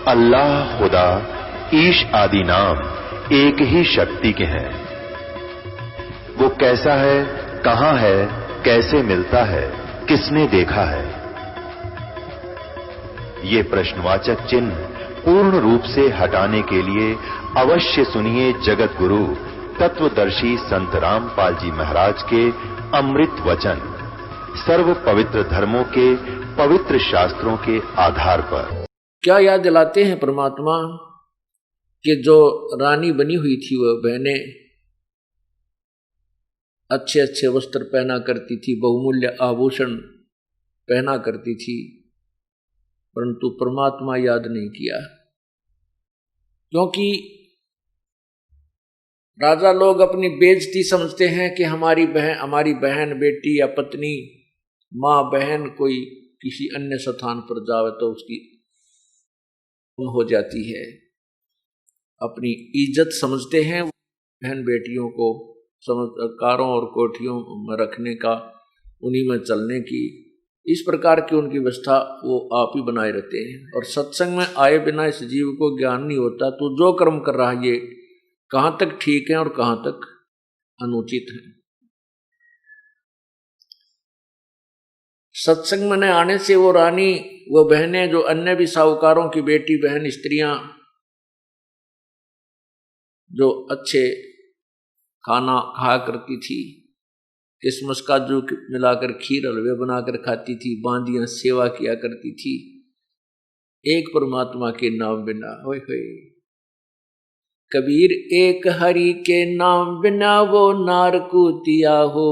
अल्लाह, खुदा, ईश आदि नाम एक ही शक्ति के हैं। वो कैसा है, कहां है, कैसे मिलता है, किसने देखा है? ये प्रश्नवाचक चिन्ह पूर्ण रूप से हटाने के लिए अवश्य सुनिए जगत गुरु तत्वदर्शी संत रामपाल जी महाराज के अमृत वचन, सर्व पवित्र धर्मों के पवित्र शास्त्रों के आधार पर। क्या याद दिलाते हैं परमात्मा कि जो रानी बनी हुई थी वह बहनें अच्छे अच्छे वस्त्र पहना करती थी, बहुमूल्य आभूषण पहना करती थी, परंतु परमात्मा याद नहीं किया। क्योंकि राजा लोग अपनी बेइज्जती समझते हैं कि हमारी बहन बेटी या पत्नी, माँ बहन कोई किसी अन्य स्थान पर जावे तो उसकी हो जाती है। अपनी इज्जत समझते हैं बहन बेटियों को, कारों और कोठियों में रखने का, उन्हीं में चलने की, इस प्रकार की उनकी व्यवस्था वो आप ही बनाए रहते हैं। और सत्संग में आए बिना इस जीव को ज्ञान नहीं होता तो जो कर्म कर रहा है ये कहां तक ठीक है और कहां तक अनुचित है। सत्संग में आने से वो रानी, वो बहनें जो अन्य भी साहूकारों की बेटी बहन स्त्रियां जो अच्छे खाना खाया करती थी, किसमस काजू मिलाकर खीर हलवे बनाकर खाती थी, बांदियां सेवा किया करती थी, एक परमात्मा के नाम बिना, होय होय कबीर एक हरि के नाम बिना वो नार कूतिया हो,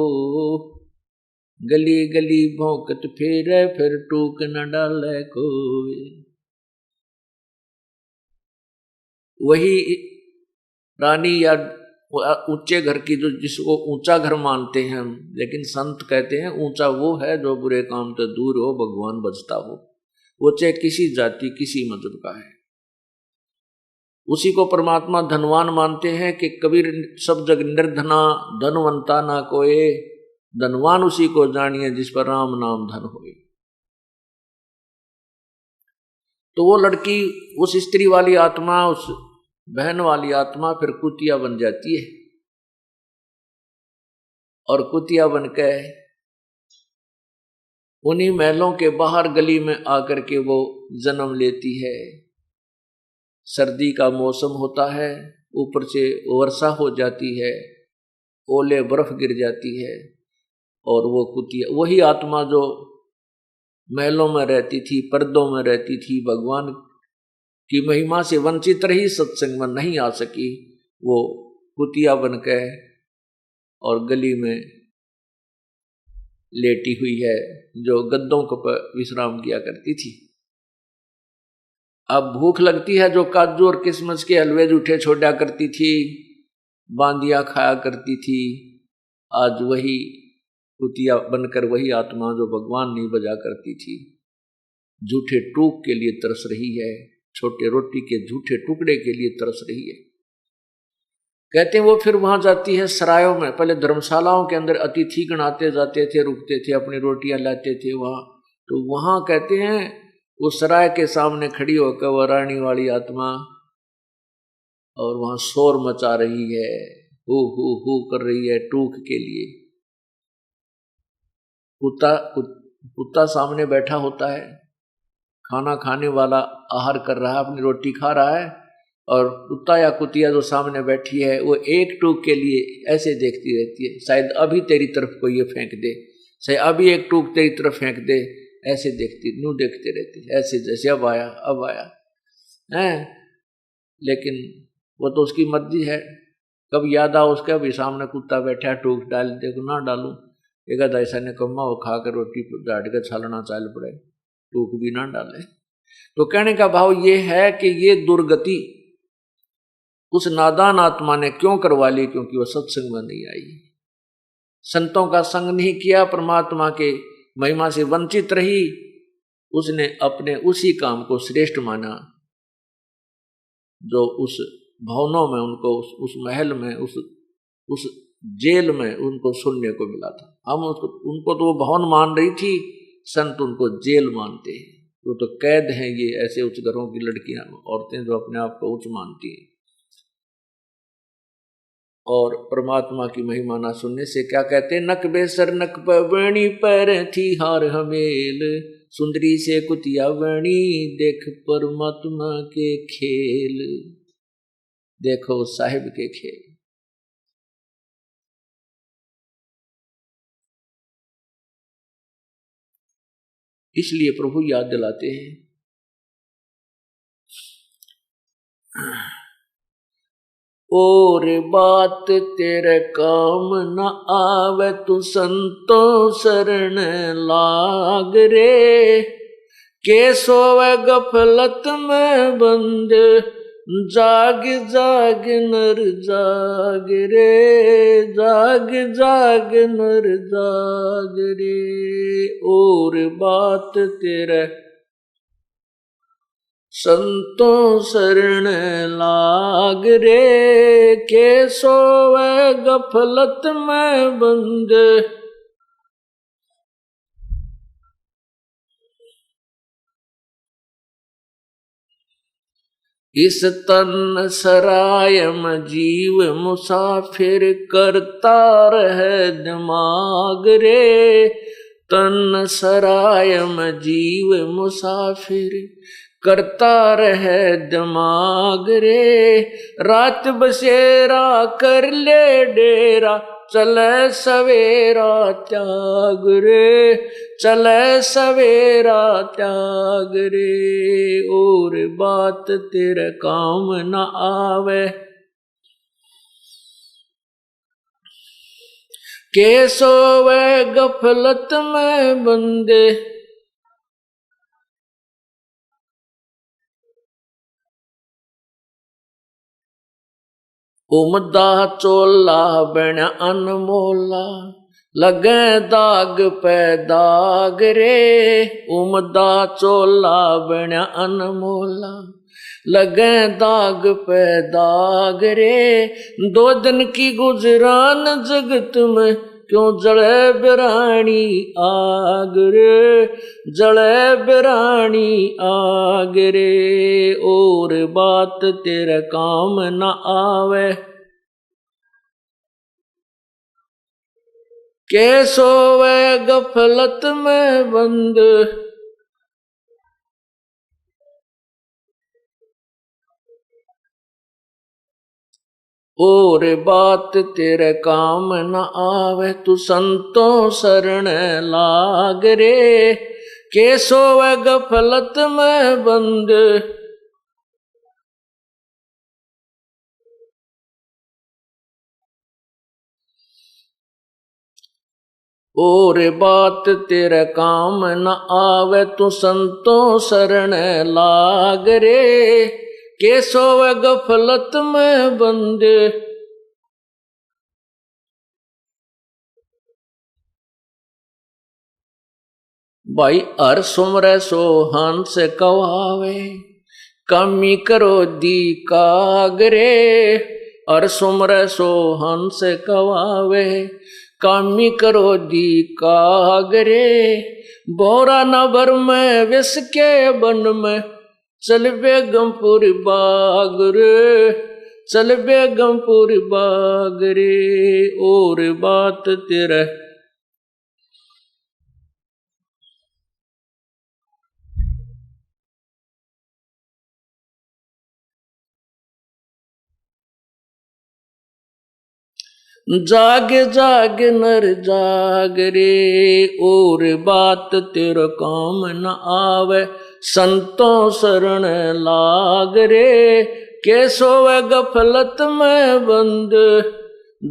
गली गली भौंकत फेरे फिर टूक न डाले कोई। वही रानी या ऊंचे घर की, जो जिसको ऊंचा घर मानते हैं हम, लेकिन संत कहते हैं ऊंचा वो है जो बुरे काम से दूर हो, भगवान बचता हो, वो चाहे किसी जाति किसी मजहब का है। उसी को परमात्मा धनवान मानते हैं कि कबीर सब जग निर्धना धनवंता ना कोई, धनवान उसी को जानिए जिस पर राम नाम धन होए। तो वो लड़की, उस स्त्री वाली आत्मा, उस बहन वाली आत्मा फिर कुतिया बन जाती है, और कुतिया बनकर उन्हीं महलों के बाहर गली में आकर के वो जन्म लेती है। सर्दी का मौसम होता है, ऊपर से वर्षा हो जाती है, ओले बर्फ गिर जाती है, और वो कुतिया, वही आत्मा जो महलों में रहती थी, पर्दों में रहती थी, भगवान की महिमा से वंचित रही, सत्संग में नहीं आ सकी, वो कुतिया बनकर और गली में लेटी हुई है, जो गद्दों पर विश्राम किया करती थी। अब भूख लगती है, जो काजू और किशमिश के हलवे जूठे छोड़ा करती थी, बांदिया खाया करती थी, आज वही कुतिया बनकर वही आत्मा जो भगवान नहीं बजा करती थी, झूठे टूक के लिए तरस रही है, छोटे रोटी के झूठे टुकड़े के लिए तरस रही है। कहते हैं वो फिर वहां जाती है सरायों में, पहले धर्मशालाओं के अंदर अतिथि गण आते जाते थे, रुकते थे, अपनी रोटियां लाते थे वहां, तो वहां कहते हैं वो सराय के सामने खड़ी होकर वह रानी वाली आत्मा और वहां शोर मचा रही है, हु कर रही है टूक के लिए। कुत्ता सामने बैठा होता है, खाना खाने वाला आहार कर रहा है, अपनी रोटी खा रहा है, और कुत्ता या कुतिया जो सामने बैठी है वो एक टूक के लिए ऐसे देखती रहती है, शायद अभी तेरी तरफ कोई ये फेंक दे, शायद अभी एक टूक तेरी तरफ फेंक दे, ऐसे देखते रहते, ऐसे जैसे अब आया है। लेकिन वो तो उसकी मर्जी है, कब याद आ उसके अभी सामने कुत्ता बैठा, टूक डाल दे ना डालूं, एक ऐसा ने कमा वो खाकर रोटी डाट कर छालना चाल पड़े, टूक भी ना डाले। तो कहने का भाव ये है कि ये दुर्गति उस नादान आत्मा ने क्यों करवा ली, क्योंकि वह सत्संग में नहीं आई, संतों का संग नहीं किया, परमात्मा के महिमा से वंचित रही, उसने अपने उसी काम को श्रेष्ठ माना जो उस भवनों में उनको, उस महल में, उस जेल में उनको सुनने को मिला था। हम उनको तो वो भवन मान रही थी, संत उनको जेल मानते हैं। तो कैद हैं ये ऐसे उच्च घरों की लड़कियां, औरतें जो अपने आप को उच्च मानती हैं। और परमात्मा की महिमा ना सुनने से क्या कहते, नक बेसर नक पवणी पैर थी हार हमेल, सुंदरी से कुतिया वणी देख परमात्मा के खेल। देखो साहिब के खेल। इसलिए प्रभु याद दिलाते हैं, और बात तेरे काम न आवे तू संतों शरण लाग रे, के सोवे गफलत में बंद जाग जाग नर जाग रे, जाग जाग नर जाग रे। और बात तेरे संतों शरण लाग रे, के सोवे गफलत में बंद इस तन सराय में जीव मुसाफिर करता रहे दिमाग रे, तन सराय में जीव मुसाफिर करता रहे दिमाग रे, रात बसेरा कर ले डेरा चले सवेरा त्याग रे, चले सवेरा त्याग रे। और बात तेरे काम न आवे, के सोवे गफलत में बंदे उमदा चोला बन अनमोला, लगे दाग पे दाग रे, उमदा चोला बन अनमोला, लगे दाग पे दाग रे। दो दिन की गुजरान जगत में क्यों जले बिरानी आग रे, जले बिरानी आग रे। और बात तेरे काम न आवे, के सोवे गफलत में बंद और बात तेरे काम न आवे तू संतों शरण लाग रे, के सोवे गफलत में बंद और बात तेरे काम न आवे तू संतों शरण लाग रे, के सोवे गफलत में बंद भाई हर सुमरे सो हंस कवावे, कमी करो दी कागरे। हर सुमरे सो हंस कवावे, कामी करो दी कागरे। बोरा नबर में विष के बन में चल बेगमपुर बाग रे, चल बेगमपुर बाग रे। और बात तेरे जाग जाग नर जाग रे। और बात तेरे काम न आवे संतों शरण लाग रे, के सोवे गफलत में बंद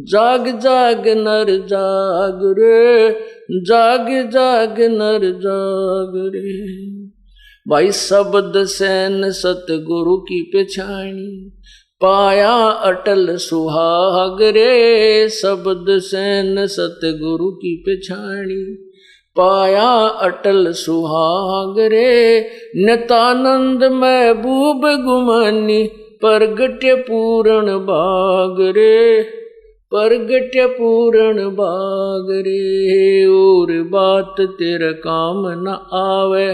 जाग जाग नर जाग रे, जाग जाग नर जाग रे। भाई शब्द सैन सतगुरु की पहचानी, पाया अटल सुहाग रे। शब्द सैन सतगुरु की पहचानी, पाया अटल सुहाग रे। नितानंद महबूब गुमानी, प्रगट्य पूर्ण बाग रे, प्रगट्य पूर्ण बाग रे। और बात तेरे काम न आवे,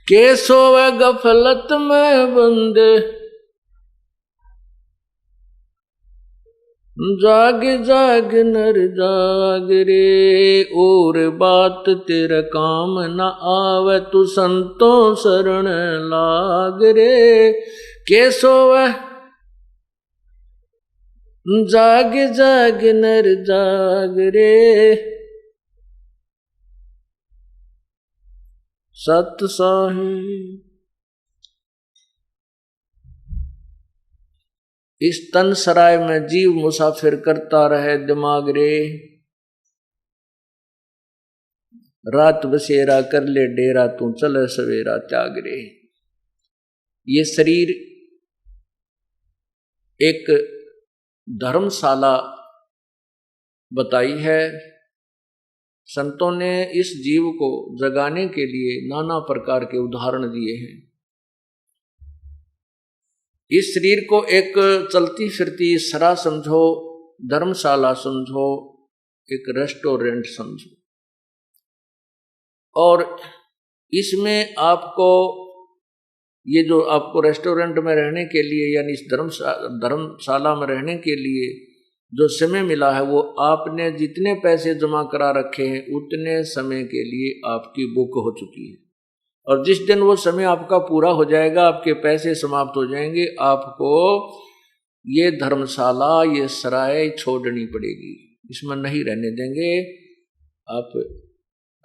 के सोवे गफलत में बंदे, जाग जाग नर जाग रे, और बात तेरे काम न आवे, तू संतों शरण लाग रे। के सोवे जाग जाग नर जाग रे, सत साहिब। इस तन सराय में जीव मुसाफिर करता रहे दिमाग रे, रात बसेरा कर ले डेरा, तू चले सवेरा त्याग रे। ये शरीर एक धर्मशाला बताई है। संतों ने इस जीव को जगाने के लिए नाना प्रकार के उदाहरण दिए हैं। इस शरीर को एक चलती फिरती सरा समझो, धर्मशाला समझो, एक रेस्टोरेंट समझो, और इसमें आपको ये जो आपको रेस्टोरेंट में रहने के लिए यानी इस धर्मशाला में रहने के लिए जो समय मिला है, वो आपने जितने पैसे जमा करा रखे हैं उतने समय के लिए आपकी बुक हो चुकी है। और जिस दिन वो समय आपका पूरा हो जाएगा, आपके पैसे समाप्त हो जाएंगे, आपको ये धर्मशाला, ये सराय छोड़नी पड़ेगी, इसमें नहीं रहने देंगे। आप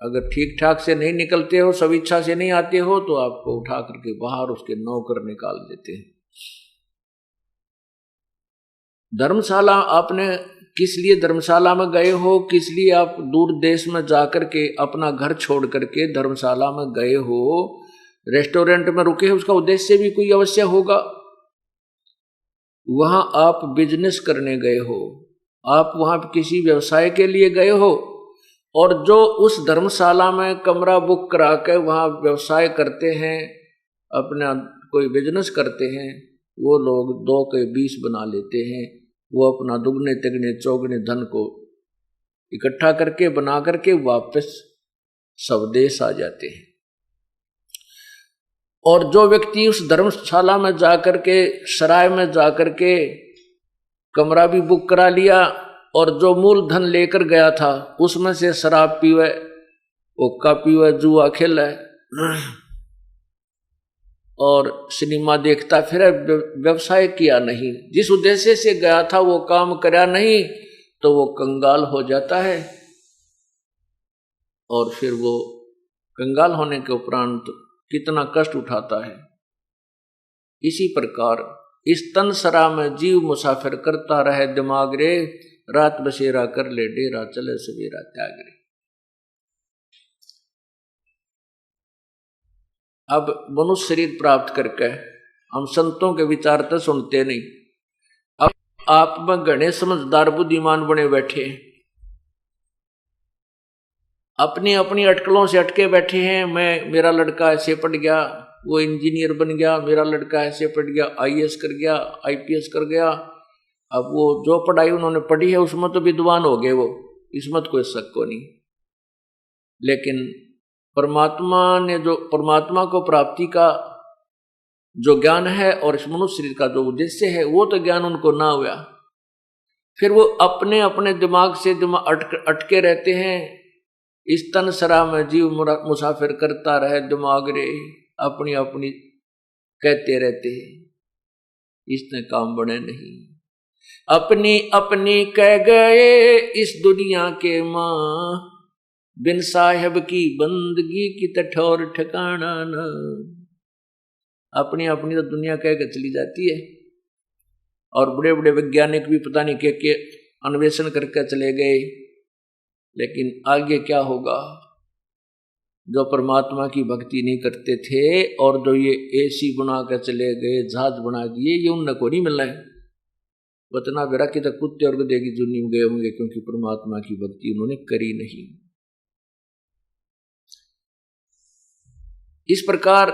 अगर ठीक ठाक से नहीं निकलते हो, सब इच्छा से नहीं आते हो, तो आपको उठा करके बाहर उसके नौकर निकाल देते हैं। धर्मशाला आपने किस लिए धर्मशाला में गए हो, किस लिए आप दूर देश में जाकर के अपना घर छोड़ करके धर्मशाला में गए हो, रेस्टोरेंट में रुके हो, उसका उद्देश्य भी कोई अवश्य होगा। वहां आप बिजनेस करने गए हो, आप वहां किसी व्यवसाय के लिए गए हो, और जो उस धर्मशाला में कमरा बुक करा के वहां व्यवसाय करते हैं, अपना कोई बिजनेस करते हैं, वो लोग 2 के 20 बना लेते हैं। वो अपना दुगने तिगने चौगने धन को इकट्ठा करके बना करके वापस स्वदेश आ जाते हैं। और जो व्यक्ति उस धर्मशाला में जाकर के, सराय में जाकर के कमरा भी बुक करा लिया, और जो मूल धन लेकर गया था उसमें से शराब पीवे, हुक्का पीवे, जुआ खेले और सिनेमा देखता फिर, व्यवसाय किया नहीं, जिस उद्देश्य से गया था वो काम करा नहीं, तो वो कंगाल हो जाता है। और फिर वो कंगाल होने के उपरांत कितना कष्ट उठाता है। इसी प्रकार इस तन सरा में जीव मुसाफिर करता रहे दिमाग रे, रात बसेरा कर ले डेरा, चले सवेरा त्याग रे। अब मनुष्य शरीर प्राप्त करके हम संतों के विचार तो सुनते नहीं। अब आप में घने समझदार बुद्धिमान बने बैठे, अपनी अपनी अटकलों से अटके बैठे हैं। मेरा लड़का ऐसे पढ़ गया, वो इंजीनियर बन गया, मेरा लड़का ऐसे पढ़ गया, IAS कर गया, IPS कर गया। अब वो जो पढ़ाई उन्होंने पढ़ी है उसमें तो विद्वान हो गए वो, इसमें तो कोई शक को नहीं। लेकिन परमात्मा ने जो परमात्मा को प्राप्ति का जो ज्ञान है और इस मनुष्य शरीर का जो उद्देश्य है, वो तो ज्ञान उनको ना हुआ। फिर वो अपने अपने दिमाग से अटके रहते हैं। इस तन सरा में जीव मुसाफिर करता रहे दिमाग रे, अपनी अपनी कहते रहते हैं, इसने काम बने नहीं। अपनी अपनी कह गए इस दुनिया के मां, बिन साहेब की बंदगी की तठौर ठिकाना न। अपनी अपनी तो दुनिया कह के चली जाती है, और बड़े बड़े वैज्ञानिक भी पता नहीं के अन्वेषण करके चले गए, लेकिन आगे क्या होगा। जो परमात्मा की भक्ति नहीं करते थे और जो ये AC बना कर चले गए, जहाज बना दिए, ये उन को नहीं मिलना है। बतना बेरा कि तक कुत्ते और गधे की जुनी में गए होंगे, क्योंकि परमात्मा की भक्ति उन्होंने करी नहीं। इस प्रकार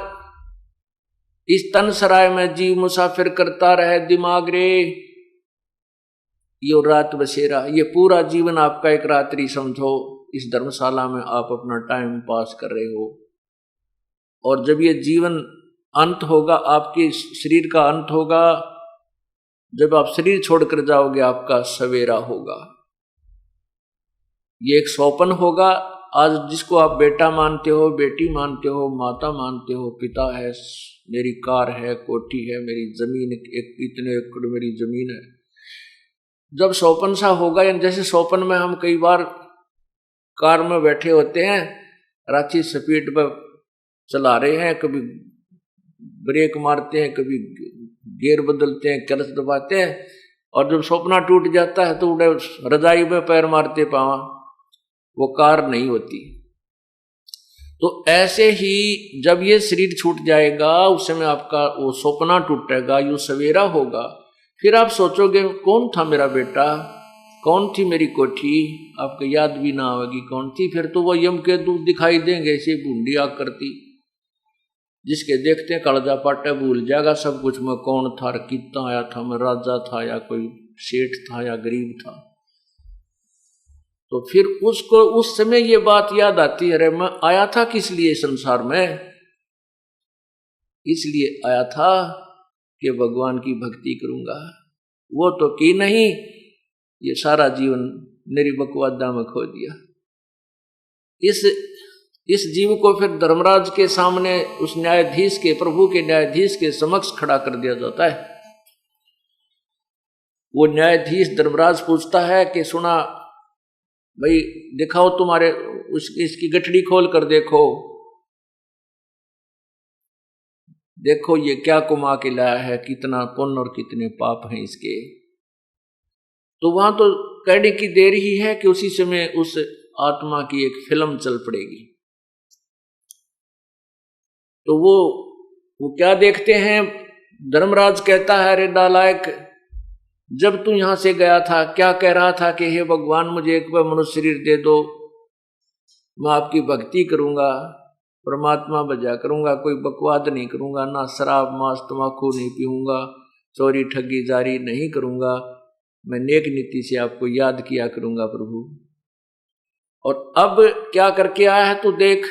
इस तन सराय में जीव मुसाफिर करता रहे दिमाग रे, यो रात बसेरा, ये पूरा जीवन आपका एक रात्रि समझो। इस धर्मशाला में आप अपना टाइम पास कर रहे हो, और जब ये जीवन अंत होगा, आपके शरीर का अंत होगा, जब आप शरीर छोड़कर जाओगे आपका सवेरा होगा। ये एक स्वप्न होगा। आज जिसको आप बेटा मानते हो, बेटी मानते हो, माता मानते हो, पिता है, मेरी कार है, कोठी है, मेरी जमीन, इतने एकड़ मेरी जमीन है, जब स्वप्न सा होगा, या जैसे स्वप्न में हम कई बार कार में बैठे होते हैं, रांची स्पीड पर चला रहे हैं, कभी ब्रेक मारते हैं, कभी गियर बदलते हैं, क्लच दबाते हैं, और जब सपना टूट जाता है तो उड़े रजाई में पैर मारते पावा, वो कार नहीं होती। तो ऐसे ही जब ये शरीर छूट जाएगा, उस समय आपका वो सपना टूटेगा, यो सवेरा होगा। फिर आप सोचोगे कौन था मेरा बेटा, कौन थी मेरी कोठी, आपको याद भी ना आएगी कौन थी। फिर तो वो यम के दूध दिखाई देंगे, ऐसे बूंदी आग करती, जिसके देखते कालजा पाटे भूल जाएगा सब कुछ, मैं कौन था, कितना आया था, मैं राजा था या कोई सेठ था या गरीब था। तो फिर उसको उस समय ये बात याद आती है, अरे मैं आया था किस लिए संसार में, इसलिए आया था कि भगवान की भक्ति करूंगा। वो तो की नहीं, ये सारा जीवन मेरी बकवादा में खो दिया। इस जीव को फिर धर्मराज के सामने, उस न्यायाधीश के, प्रभु के न्यायाधीश के समक्ष खड़ा कर दिया जाता है। वो न्यायाधीश धर्मराज पूछता है कि सुना भाई, दिखाओ तुम्हारे इसकी गठड़ी खोल कर देखो, देखो ये क्या कमा के लाया है, कितना पुण्य और कितने पाप हैं इसके। तो वहां तो कहने की देर ही है कि उसी समय उस आत्मा की एक फिल्म चल पड़ेगी। तो वो क्या देखते हैं, धर्मराज कहता है, अरे नालायक, जब तू यहां से गया था क्या कह रहा था कि हे भगवान मुझे एक बार मनुष्य शरीर दे दो, मैं आपकी भक्ति करूंगा, परमात्मा बजा करूंगा, कोई बकवाद नहीं करूंगा, ना शराब मांस तम्बाकू नहीं पीऊंगा, चोरी ठगी जारी नहीं करूंगा, मैं नेक नीति से आपको याद किया करूंगा प्रभु। और अब क्या करके आया है तू देख,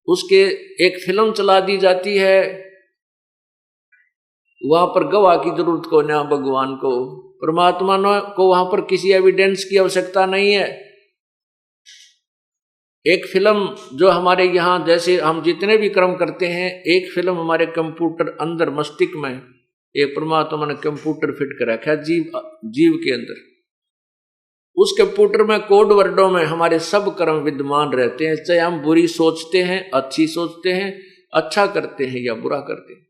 उसके एक फिल्म चला दी जाती है, वहां पर गवाह की जरूरत को ना, भगवान को, परमात्मा को वहां पर किसी एविडेंस की आवश्यकता नहीं है। एक फिल्म जो हमारे यहां, जैसे हम जितने भी कर्म करते हैं, एक फिल्म हमारे कंप्यूटर अंदर मस्तिष्क में, एक परमात्मा ने कंप्यूटर फिट कर रखा है जीव के अंदर। उस कंप्यूटर में कोड वर्डों में हमारे सब कर्म विद्यमान रहते हैं, चाहे हम बुरी सोचते हैं, अच्छी सोचते हैं, अच्छा करते हैं या बुरा करते हैं।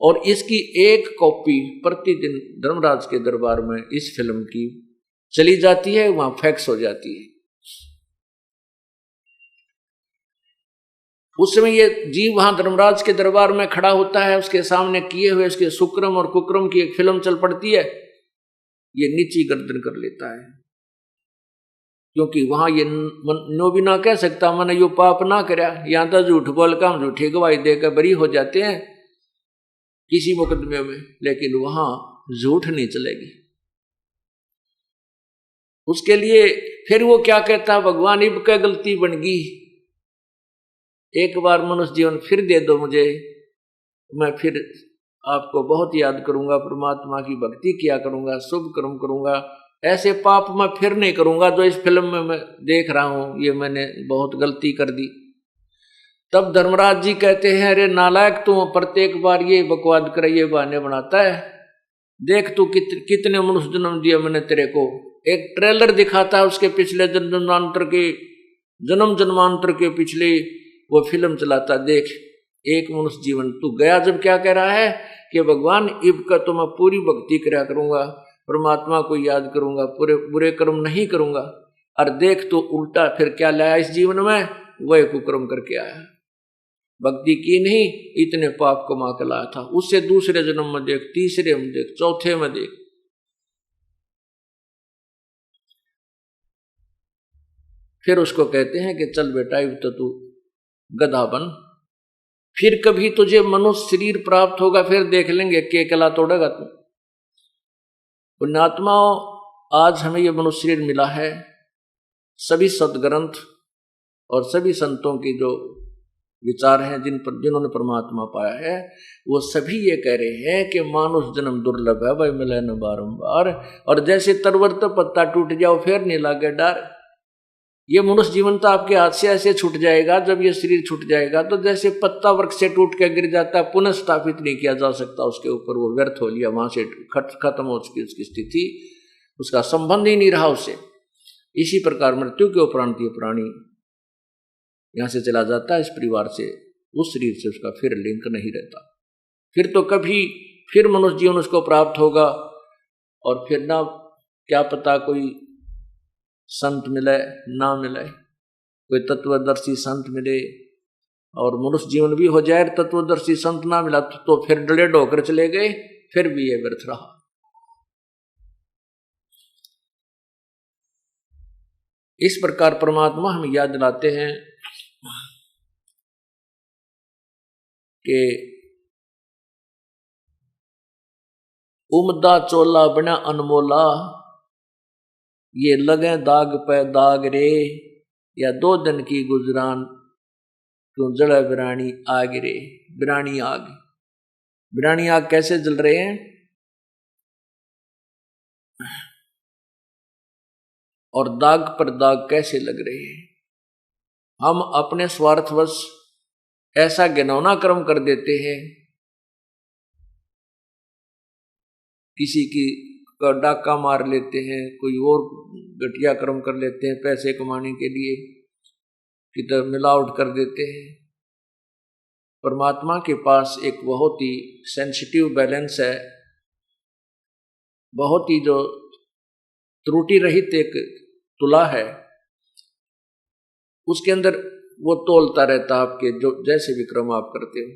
और इसकी एक कॉपी प्रतिदिन धर्मराज के दरबार में इस फिल्म की चली जाती है, वहां फैक्स हो जाती है। उस समय ये जीव वहां धर्मराज के दरबार में खड़ा होता है, उसके सामने किए हुए उसके सुक्रम और कुक्रम की एक फिल्म चल पड़ती है। ये नीची गर्दन कर लेता है, क्योंकि वहां ये नो भी ना कह सकता, मैंने यो पाप ना करया, यहां तो झूठ बोल कर हम झूठी गवाही देकर बरी हो जाते हैं किसी मुकदमे में, लेकिन वहां झूठ नहीं चलेगी। उसके लिए फिर वो क्या कहता, भगवान इब क्या गलती बन गई, एक बार मनुष्य जीवन फिर दे दो मुझे, मैं फिर आपको बहुत याद करूंगा, परमात्मा की भक्ति किया करूंगा, शुभ कर्म करूंगा, ऐसे पाप मैं फिर नहीं करूंगा जो इस फिल्म में मैं देख रहा हूं, ये मैंने बहुत गलती कर दी। तब धर्मराज जी कहते हैं, अरे नालायक, तू प्रत्येक बार ये बकवाद कर, ये बहाने बनाता है, देख तू कितने मनुष्य जन्म दिया मैंने तेरे को। एक ट्रेलर दिखाता है उसके पिछले जन्म जन्मांतर के पिछले वो फिल्म चलाता, देख एक मनुष्य जीवन तू गया जब क्या कह रहा है कि भगवान इब का तो मैं पूरी भक्ति करा करूंगा, परमात्मा को याद करूंगा, पूरे बुरे कर्म नहीं करूंगा, और देख तो उल्टा फिर क्या लाया इस जीवन में, वह कुकर्म करके आया, भक्ति की नहीं, इतने पाप कमा के लाया था। उससे दूसरे जन्म में देख, तीसरे में देख, चौथे में देख। फिर उसको कहते हैं कि चल बेटा, अब तो तू गधा बन, फिर कभी तुझे मनुष्य शरीर प्राप्त होगा, फिर देख लेंगे के कला तोड़ेगा तू। पुण्यात्माओं, आज हमें यह मनुष्य शरीर मिला है, सभी सदग्रंथ और सभी संतों की जो विचार हैं जिन्होंने परमात्मा पाया है, वो सभी ये कह रहे हैं कि मानुष जन्म दुर्लभ है भाई, मिले न बारंबार। और जैसे तरवर तो पत्ता टूट जाओ फिर नहीं लागे डर। ये मनुष्य जीवन तो आपके हाथ से ऐसे छूट जाएगा, जब ये शरीर छूट जाएगा तो जैसे पत्ता वृक्ष से टूट के गिर जाता है, पुनः स्थापित नहीं किया जा सकता उसके ऊपर, वो व्यर्थ हो लिया, वहां से खत्म हो चुकी उसकी स्थिति, उसका संबंध ही नहीं रहा उससे। इसी प्रकार मृत्यु के उपरांत ये प्राणी यहां से चला जाता है, इस परिवार से, उस शरीर से उसका फिर लिंक नहीं रहता। फिर तो कभी फिर मनुष्य जीवन उसको प्राप्त होगा, और फिर ना क्या पता कोई संत मिले ना मिले, कोई तत्वदर्शी संत मिले और मनुष्य जीवन भी हो जाए, तत्वदर्शी संत ना मिला तो फिर डले ढोकर चले गए, फिर भी ये व्यर्थ रहा। इस प्रकार परमात्मा हमें याद दिलाते हैं कि उमदा चोला बना अनमोला, ये लगे दाग पे दाग रे, या 2 दिन की गुजरान क्यों जले बिरानी आग रे। बिरानी आग, बिरानी आग कैसे जल रहे हैं, और दाग पर दाग कैसे लग रहे हैं। हम अपने स्वार्थवश ऐसा घिनौना कर्म कर देते हैं, किसी की डाका मार लेते हैं, कोई और घटिया कर्म कर लेते हैं पैसे कमाने के लिए, किधर मिलावट कर देते हैं। परमात्मा के पास एक बहुत ही सेंसिटिव बैलेंस है, बहुत ही जो त्रुटि रहित एक तुला है, उसके अंदर वो तोलता रहता है आपके जो जैसे भी कर्म आप करते हो,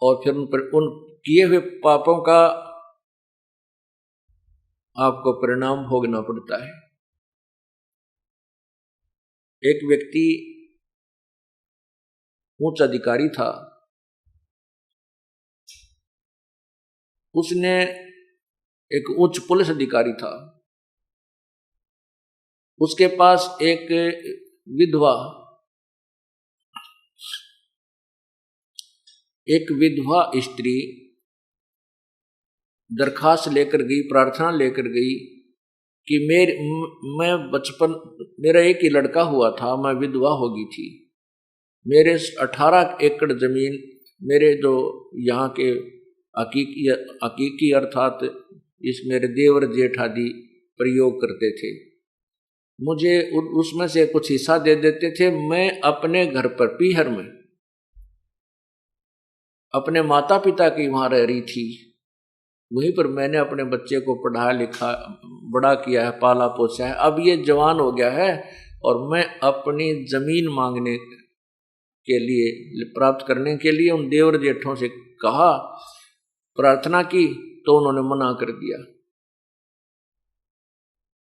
और फिर उन किए हुए पापों का आपको परिणाम भोगना पड़ता है। एक व्यक्ति उच्च अधिकारी था, उसने एक उच्च पुलिस अधिकारी था, उसके पास एक विधवा स्त्री दरखास्त लेकर गई, प्रार्थना लेकर गई कि मैं बचपन, मेरा एक ही लड़का हुआ था, मैं विधवा हो गई थी, मेरे 18 एकड़ जमीन मेरे जो यहाँ के हकीकी अर्थात इस मेरे देवर जेठ आदि प्रयोग करते थे, मुझे उसमें से कुछ हिस्सा दे देते थे। मैं अपने घर पर पीहर में अपने माता पिता की वहां रह रही थी, वहीं पर मैंने अपने बच्चे को पढ़ाया लिखा बड़ा किया है, पाला पोसा है। अब ये जवान हो गया है और मैं अपनी जमीन मांगने के लिए, प्राप्त करने के लिए उन देवर जेठों से कहा, प्रार्थना की तो उन्होंने मना कर दिया,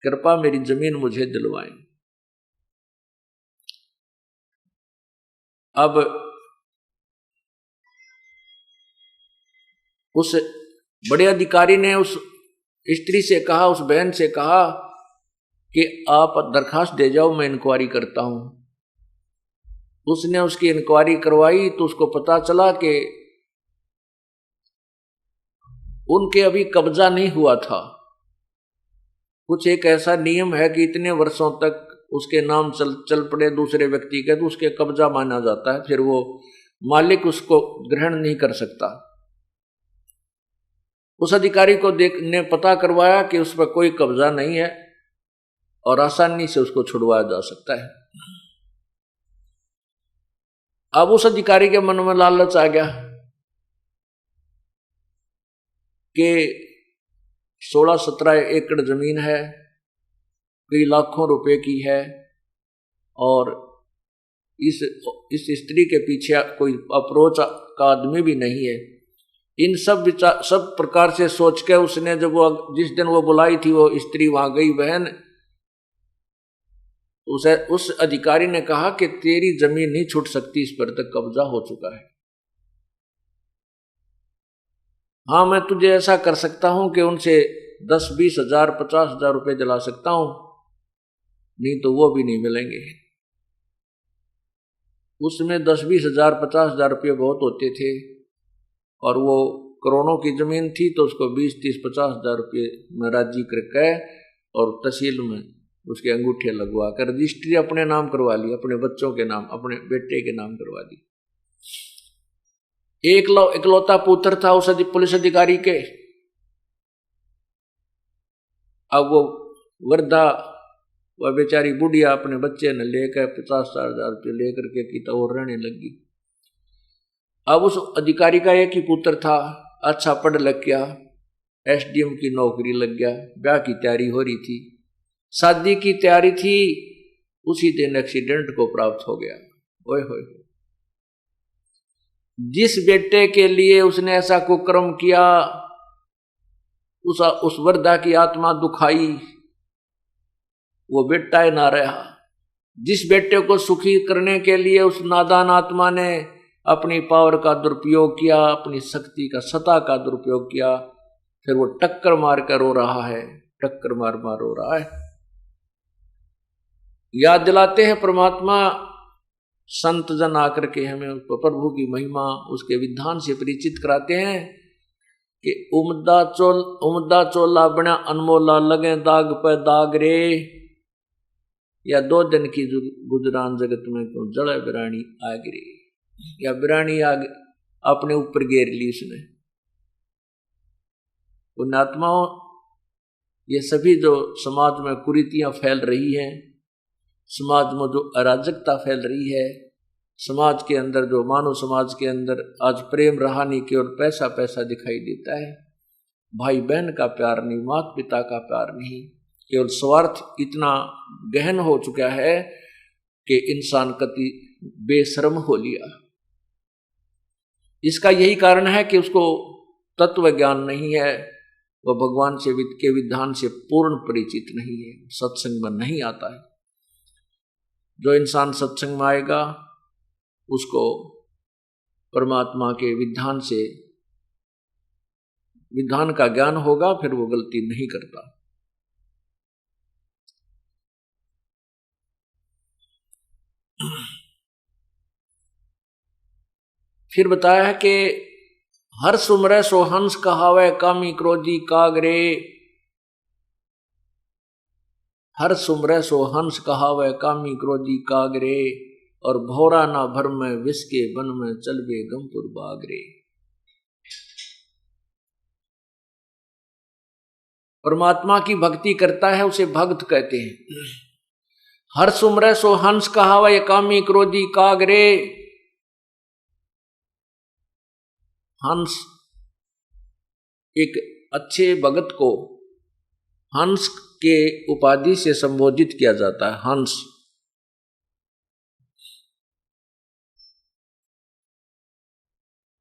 कृपा मेरी जमीन मुझे दिलवाएं। अब उस बड़े अधिकारी ने उस स्त्री से कहा, उस बहन से कहा कि आप दरखास्त दे जाओ, मैं इंक्वायरी करता हूं। उसने उसकी इंक्वायरी करवाई तो उसको पता चला कि उनके अभी कब्जा नहीं हुआ था। कुछ एक ऐसा नियम है कि इतने वर्षों तक उसके नाम चल पड़े दूसरे व्यक्ति के तो उसके कब्जा माना जाता है, फिर वो मालिक उसको ग्रहण नहीं कर सकता। उस अधिकारी को ने पता करवाया कि उस पर कोई कब्जा नहीं है और आसानी से उसको छुड़वाया जा सकता है। अब उस अधिकारी के मन में लालच आ गया कि 16-17 एकड़ जमीन है, कई लाखों रुपए की है, और इस स्त्री के पीछे कोई अप्रोच का आदमी भी नहीं है। इन सब प्रकार से सोच के उसने जब वो जिस दिन वो बुलाई थी वो स्त्री वहां गई बहन, उस अधिकारी ने कहा कि तेरी जमीन नहीं छूट सकती, इस पर तक कब्जा हो चुका है। हाँ, मैं तुझे ऐसा कर सकता हूं कि उनसे 10-20 हजार 50 हजार रुपये दिला सकता हूं, नहीं तो वो भी नहीं मिलेंगे। उसमें 10-20 हजार 50,000 रुपये बहुत होते थे, और वो करोड़ों की जमीन थी तो उसको 20-30-50,000 रुपये में राजी करके और तहसील में उसके अंगूठे लगवा कर रजिस्ट्री अपने नाम करवा ली, अपने बच्चों के नाम, अपने बेटे के नाम करवा दी। इकलौता पुत्र था उस पुलिस अधिकारी के। अब वो वृद्धा, वह बेचारी बुढ़िया अपने बच्चे ने लेकर 50,000 रुपये लेकर के की तो और रहने लगी। अब उस अधिकारी का एक ही पुत्र था, अच्छा पढ़ लग गया, एसडीएम की नौकरी लग गया, ब्याह की तैयारी हो रही थी, शादी की तैयारी थी, उसी दिन एक्सीडेंट को प्राप्त हो गया। ओए होए, जिस बेटे के लिए उसने ऐसा कुकर्म किया उस वृद्धा की आत्मा दुखाई, वो बेटा ही ना रहा। जिस बेटे को सुखी करने के लिए उस नादान आत्मा ने अपनी पावर का दुरुपयोग किया, अपनी शक्ति का सत्ता का दुरुपयोग किया, फिर वो टक्कर मार कर रो रहा है, टक्कर मार मार रो रहा है। याद दिलाते हैं परमात्मा, संत जन आकर के हमें प्रभु की महिमा, उसके विधान से परिचित कराते हैं कि उमदा चोला बना अनमोला, लगे दाग पे दाग रे, या 2 दिन की गुजरान जगत में क्यों जड़े बिरानी आग रे, या बिरानी आग अपने ऊपर घेर ली उसने। पुण्यात्माओं, ये सभी जो समाज में कुरीतियां फैल रही हैं, समाज में जो अराजकता फैल रही है, समाज के अंदर जो मानव समाज के अंदर आज प्रेम रहा नहीं, केवल पैसा पैसा दिखाई देता है, भाई बहन का प्यार नहीं, माता पिता का प्यार नहीं, केवल स्वार्थ इतना गहन हो चुका है कि इंसान कति बेशर्म हो लिया। इसका यही कारण है कि उसको तत्व ज्ञान नहीं है, वह भगवान से के विधान से पूर्ण परिचित नहीं है, सत्संग में नहीं आता है। जो इंसान सत्संग में आएगा उसको परमात्मा के विधान का ज्ञान होगा, फिर वो गलती नहीं करता। फिर बताया है कि हर सुमरे सो हंस कहावे, कामी क्रोधी कागरे। हर सुमरे सो हंस कहावे, कामी क्रोधी कागरे, और भौरा ना भर में विष के बन में चलबे गमपुर बागरे। परमात्मा की भक्ति करता है उसे भक्त कहते हैं। हर सुमरे सो हंस कहावे, कामी क्रोधी कागरे। हंस, एक अच्छे भगत को हंस के उपाधि से संबोधित किया जाता है। हंस,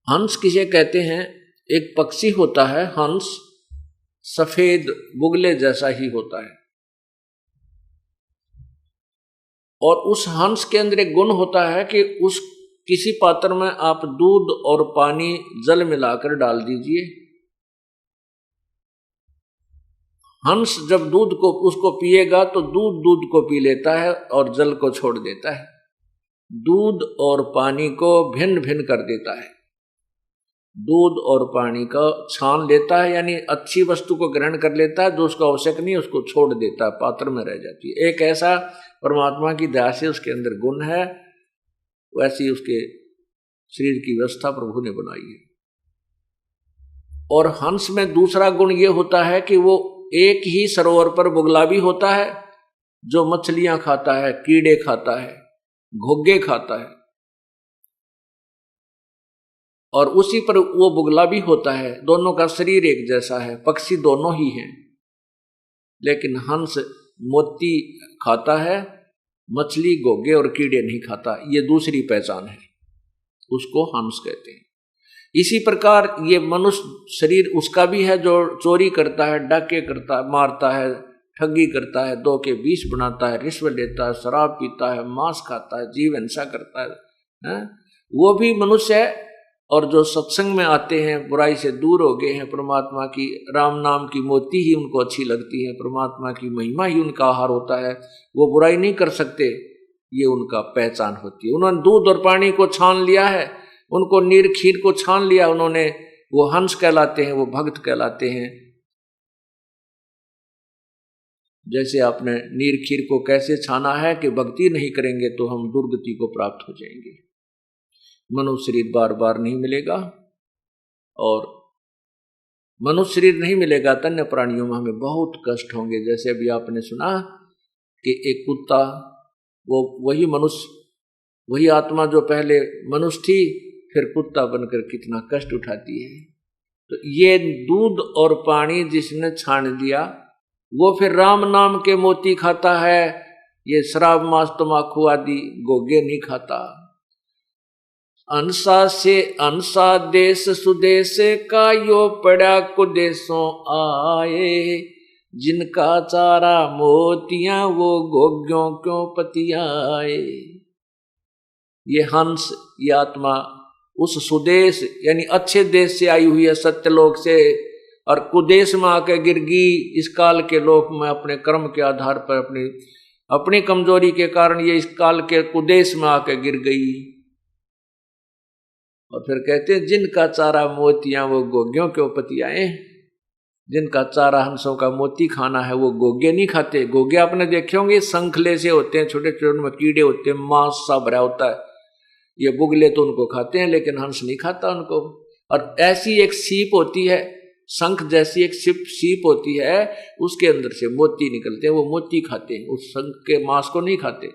हंस किसे कहते हैं? एक पक्षी होता है हंस, सफेद बुगले जैसा ही होता है, और उस हंस के अंदर एक गुण होता है कि उस किसी पात्र में आप दूध और पानी जल मिलाकर डाल दीजिए, हंस जब दूध को उसको पिएगा तो दूध को पी लेता है और जल को छोड़ देता है, दूध और पानी को भिन्न भिन्न कर देता है, दूध और पानी का छान लेता है, यानी अच्छी वस्तु को ग्रहण कर लेता है, जो उसको आवश्यक नहीं उसको छोड़ देता है, पात्र में रह जाती है। एक ऐसा परमात्मा की दया से उसके अंदर गुण है, वैसी उसके शरीर की व्यवस्था प्रभु ने बनाई है। और हंस में दूसरा गुण ये होता है कि वो एक ही सरोवर पर बुगला भी होता है, जो मछलियां खाता है, कीड़े खाता है, घोंघे खाता है, और उसी पर वो बुगला भी होता है। दोनों का शरीर एक जैसा है, पक्षी दोनों ही हैं, लेकिन हंस मोती खाता है, मछली घोंघे और कीड़े नहीं खाता। ये दूसरी पहचान है, उसको हंस कहते हैं। इसी प्रकार ये मनुष्य शरीर उसका भी है जो चोरी करता है, डाके करता है, मारता है, ठगी करता है, 2 के 20 बनाता है, रिश्वत लेता है, शराब पीता है, मांस खाता है, जीव हिंसा करता है, वो भी मनुष्य है। और जो सत्संग में आते हैं, बुराई से दूर हो गए हैं, परमात्मा की राम नाम की मोती ही उनको अच्छी लगती है, परमात्मा की महिमा ही उनका आहार होता है, वो बुराई नहीं कर सकते, ये उनका पहचान होती है। उन्होंने दूध और पानी को छान लिया है, उनको नीर खीर को छान लिया उन्होंने, वो हंस कहलाते हैं, वो भक्त कहलाते हैं। जैसे आपने नीर खीर को कैसे छाना है कि भक्ति नहीं करेंगे तो हम दुर्गति को प्राप्त हो जाएंगे। मनुष्य शरीर बार बार नहीं मिलेगा, और मनुष्य शरीर नहीं मिलेगा तो अन्य प्राणियों में हमें बहुत कष्ट होंगे। जैसे अभी आपने सुना कि एक कुत्ता, वो वही मनुष्य, वही आत्मा जो पहले मनुष्य थी फिर कुत्ता बनकर कितना कष्ट उठाती है। तो ये दूध और पानी जिसने छान दिया वो फिर राम नाम के मोती खाता है, ये शराब मांस तमाकू आदि गोगे नहीं खाता। अंसा से अंसा देश सुदेश का यो पड़ा कुदेशों आए, जिनका चारा मोतियां वो गोग्यों क्यों पतियाए। ये हंस, ये आत्मा उस सुदेश यानी अच्छे देश से आई हुई है, सत्यलोक से, और कुदेश में आके गिर गई इस काल के लोक में अपने कर्म के आधार पर, अपनी कमजोरी के कारण ये इस काल के कुदेश में आके गिर गई। और फिर कहते हैं जिनका चारा मोतियां वो गोग्यों क्यों पतियाए। जिनका चारा हंसों का मोती खाना है वो गोगे नहीं खाते। गोगे आपने देखे होंगे संखले से होते हैं, छोटे छोटे उनमें कीड़े होते हैं, मांस सा भरा होता है। ये बुगले तो उनको खाते हैं लेकिन हंस नहीं खाता उनको। और ऐसी एक सीप होती है, शंख जैसी एक सीप होती है, उसके अंदर से मोती निकलते हैं, वो मोती खाते हैं, उस शंख के मांस को नहीं खाते।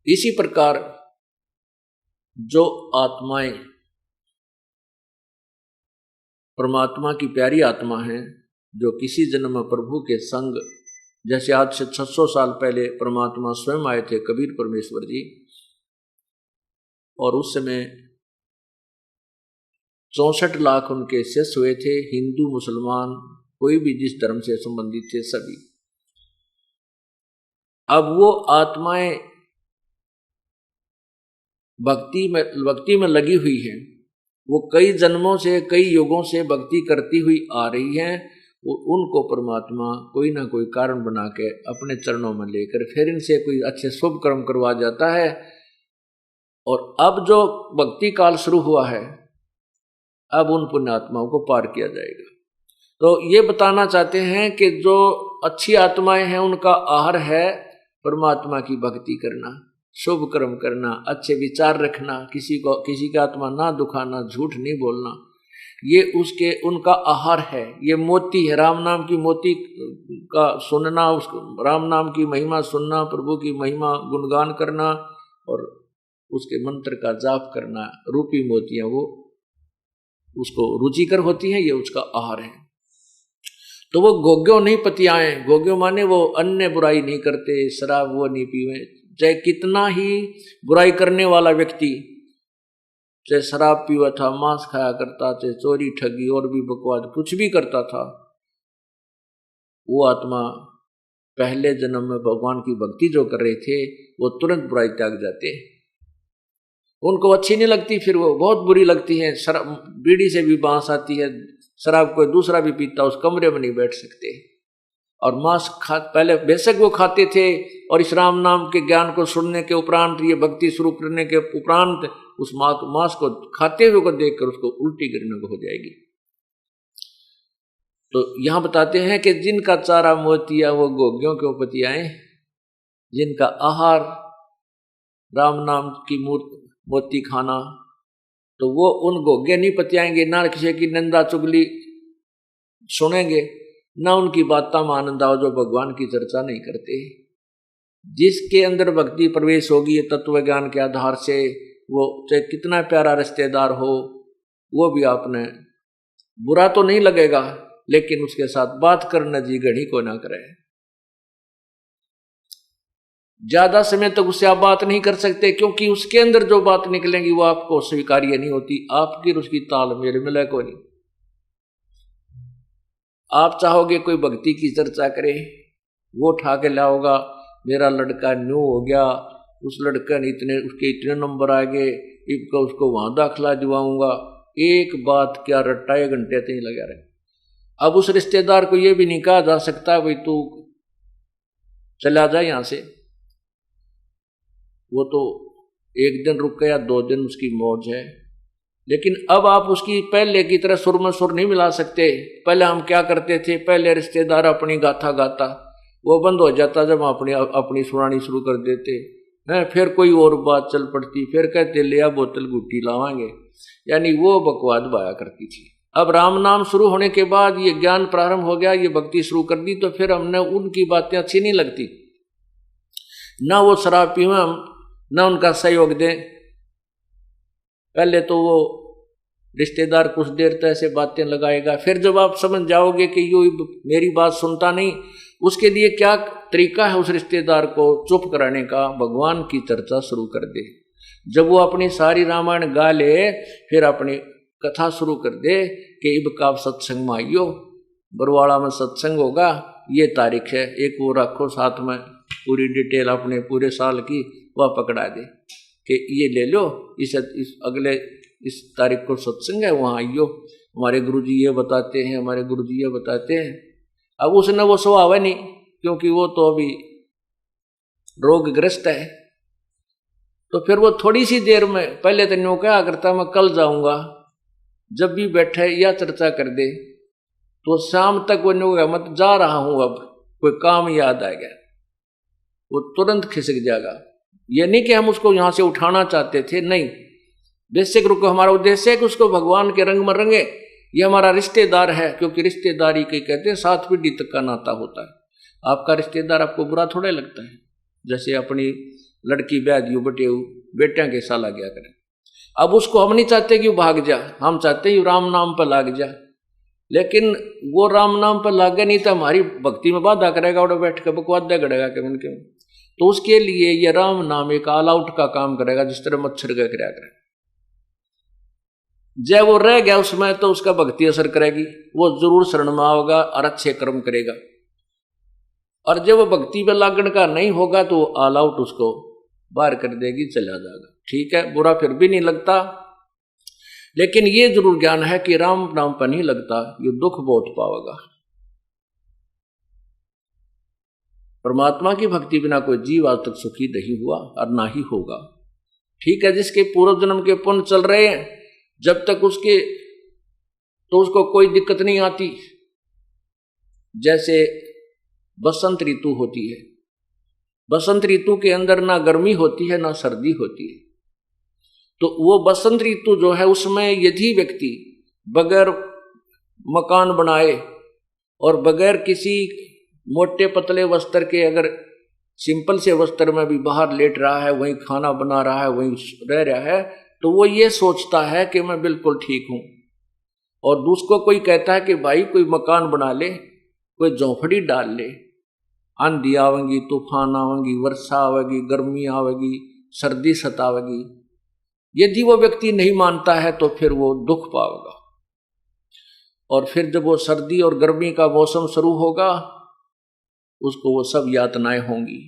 इसी प्रकार जो आत्माएं परमात्मा की प्यारी आत्मा हैं, जो किसी जन्म में प्रभु के संग, जैसे आज से 600 साल पहले परमात्मा स्वयं आए थे कबीर परमेश्वर जी, और उस समय 64 लाख उनके शिष्य हुए थे, हिंदू मुसलमान कोई भी जिस धर्म से संबंधित थे सभी। अब वो आत्माएं भक्ति में लगी हुई हैं, वो कई जन्मों से कई युगों से भक्ति करती हुई आ रही हैं। वो उनको परमात्मा कोई ना कोई कारण बना के अपने चरणों में लेकर फिर इनसे कोई अच्छे शुभ कर्म करवा जाता है। और अब जो भक्ति काल शुरू हुआ है, अब उन पुण्यात्माओं को पार किया जाएगा। तो ये बताना चाहते हैं कि जो अच्छी आत्माएं हैं उनका आहार है परमात्मा की भक्ति करना, शुभ कर्म करना, अच्छे विचार रखना, किसी का आत्मा ना दुखाना, झूठ नहीं बोलना, ये उनका आहार है। ये मोती है, राम नाम की मोती का सुनना, राम नाम की महिमा सुनना, प्रभु की महिमा गुणगान करना और उसके मंत्र का जाप करना, रूपी मोतियां वो उसको रुचिकर होती हैं, ये उसका आहार है। तो वो गोग्यो नहीं पतियाए। गोग्यो माने वो अन्य बुराई नहीं करते, शराब वो नहीं पीवे। चाहे कितना ही बुराई करने वाला व्यक्ति, चाहे शराब पीवा था, मांस खाया करता, चाहे चोरी ठगी और भी बकवाद कुछ भी करता था, वो आत्मा पहले जन्म में भगवान की भक्ति जो कर रहे थे वो तुरंत बुराई त्याग जाते हैं। उनको अच्छी नहीं लगती, फिर वो बहुत बुरी लगती है। शराब, बीड़ी से भी बांस आती है, शराब कोई दूसरा भी पीता, उस कमरे में नहीं बैठ सकते। और मांस पहले बेशक वो खाते थे, और इस राम नाम के ज्ञान को सुनने के उपरांत, ये भक्ति शुरू करने के उपरांत उस मांस को खाते हुए को देखकर उसको उल्टी गिरने को हो जाएगी। तो यहां बताते हैं कि जिनका चारा मोतिया वो गोग्यों के उपतियाए, जिनका आहार राम नाम की मोती खाना, तो वो उन गोगे नहीं पतियाएंगे, ना किसी की निंदा चुगली सुनेंगे, ना उनकी बातों में आनंद आओ जो भगवान की चर्चा नहीं करते। जिसके अंदर भक्ति प्रवेश होगी तत्व ज्ञान के आधार से, वो चाहे कितना प्यारा रिश्तेदार हो, वो भी आपने बुरा तो नहीं लगेगा, लेकिन उसके साथ बात करना जी घड़ी को ना करे। ज्यादा समय तक उससे आप बात नहीं कर सकते, क्योंकि उसके अंदर जो बात निकलेंगी वो आपको स्वीकार्य नहीं होती, आपकी उसकी तालमेल मिले को नहीं। आप चाहोगे कोई भक्ति की चर्चा करे, वो उठा के लाओगा, मेरा लड़का न्यू हो गया, उस लड़के ने उसके इतने नंबर आ गए, इसको उसको वहां दाखिला दिवाऊंगा, एक बात क्या रट्टा 1 घंटे तक लगा रहे। अब उस रिश्तेदार को ये भी नहीं कहा जा सकता भाई तू चला जाए यहां से। वो तो एक दिन रुक गया, 2 दिन उसकी मौज है, लेकिन अब आप उसकी पहले की तरह सुर में सुर नहीं मिला सकते। पहले हम क्या करते थे, पहले रिश्तेदार अपनी गाथा गाता, वो बंद हो जाता जब हम अपनी सुनानी शुरू कर देते हैं, फिर कोई और बात चल पड़ती, फिर कहते ले आ बोतल गुट्टी लावांगे, यानी वो बकवाद बाया करती थी। अब राम नाम शुरू होने के बाद ये ज्ञान प्रारंभ हो गया, ये भक्ति शुरू कर दी, तो फिर हमने उनकी बातें अच्छी नहीं लगती, ना वो शराब पीवें हम, ना उनका सहयोग दें। पहले तो वो रिश्तेदार कुछ देर तक ऐसे बातें लगाएगा, फिर जब आप समझ जाओगे कि यो मेरी बात सुनता नहीं, उसके लिए क्या तरीका है उस रिश्तेदार को चुप कराने का, भगवान की चर्चा शुरू कर दे। जब वो अपनी सारी रामायण गा ले, फिर अपनी कथा शुरू कर दे कि इब का सत्संग में आइयो, बरवाड़ा में सत्संग होगा, ये तारीख है, एक वो रखो साथ में पूरी डिटेल अपने पूरे साल की, वह पकड़ा दे कि ये ले लो, इस अगले इस तारीख को सत्संग है, वहाँ आइयो, हमारे गुरुजी ये बताते हैं, हमारे गुरुजी ये बताते हैं। अब उसने वो स्वभाव नहीं, क्योंकि वो तो अभी रोगग्रस्त है, तो फिर वो थोड़ी सी देर में, पहले तो न्यू क्या करता मैं कल जाऊंगा, जब भी बैठे या चर्चा कर दे तो शाम तक वो न्यू मत जा रहा हूं, अब कोई काम याद आ गया, वो तुरंत खिसक जाएगा। ये नहीं कि हम उसको यहां से उठाना चाहते थे, नहीं, बेसिक रुको, हमारा उद्देश्य है कि उसको भगवान के रंग में रंगे। ये हमारा रिश्तेदार है, क्योंकि रिश्तेदारी के कहते हैं 7 पीढ़ी तक का नाता होता है। आपका रिश्तेदार आपको बुरा थोड़ा लगता है, जैसे अपनी लड़की ब्याह दी बेटियां के साथ आ गया करें। अब उसको हम नहीं चाहते कि वो भाग जा, हम चाहते हैं राम नाम पर लाग जा, लेकिन वो राम नाम पर लागे नहीं तो हमारी भक्ति में बाधा करेगा, और बैठ कर बकवाद करेगा के मन के। तो उसके लिए ये राम नाम एक ऑल आउट का काम करेगा, जिस तरह मच्छर का क्रिया करेगा। जब वो रह गया उसमें तो उसका भक्ति असर करेगी, वो जरूर शरण में आओगा और अच्छे कर्म करेगा। और जब वो भक्ति पे लागण का नहीं होगा तो ऑल आउट उसको बाहर कर देगी, चला जाएगा। ठीक है, बुरा फिर भी नहीं लगता, लेकिन ये जरूर ज्ञान है कि राम नाम पर नहीं लगता, ये दुख बहुत पावेगा। परमात्मा की भक्ति बिना कोई जीव आज तक सुखी नहीं हुआ और ना ही होगा। ठीक है, जिसके पूर्व जन्म के पुण्य चल रहे हैं, जब तक उसके तो उसको कोई दिक्कत नहीं आती। जैसे बसंत ऋतु होती है, बसंत ऋतु के अंदर ना गर्मी होती है ना सर्दी होती है, तो वो बसंत ऋतु जो है उसमें यदि व्यक्ति बगैर मकान बनाए और बगैर किसी मोटे पतले वस्त्र के, अगर सिंपल से वस्त्र में भी बाहर लेट रहा है, वहीं खाना बना रहा है, वहीं रह रहा है, तो वो ये सोचता है कि मैं बिल्कुल ठीक हूं। और दूसरे को कोई कहता है कि भाई कोई मकान बना ले, कोई झोंपड़ी डाल ले, आंधी आवेगी, तूफान आवेगी, वर्षा आवेगी, गर्मी आवेगी, सर्दी सतावेगी, यदि वो व्यक्ति नहीं मानता है तो फिर वो दुख पाएगा। और फिर जब वो सर्दी और गर्मी का मौसम शुरू होगा, उसको वो सब यातनाएं होंगी।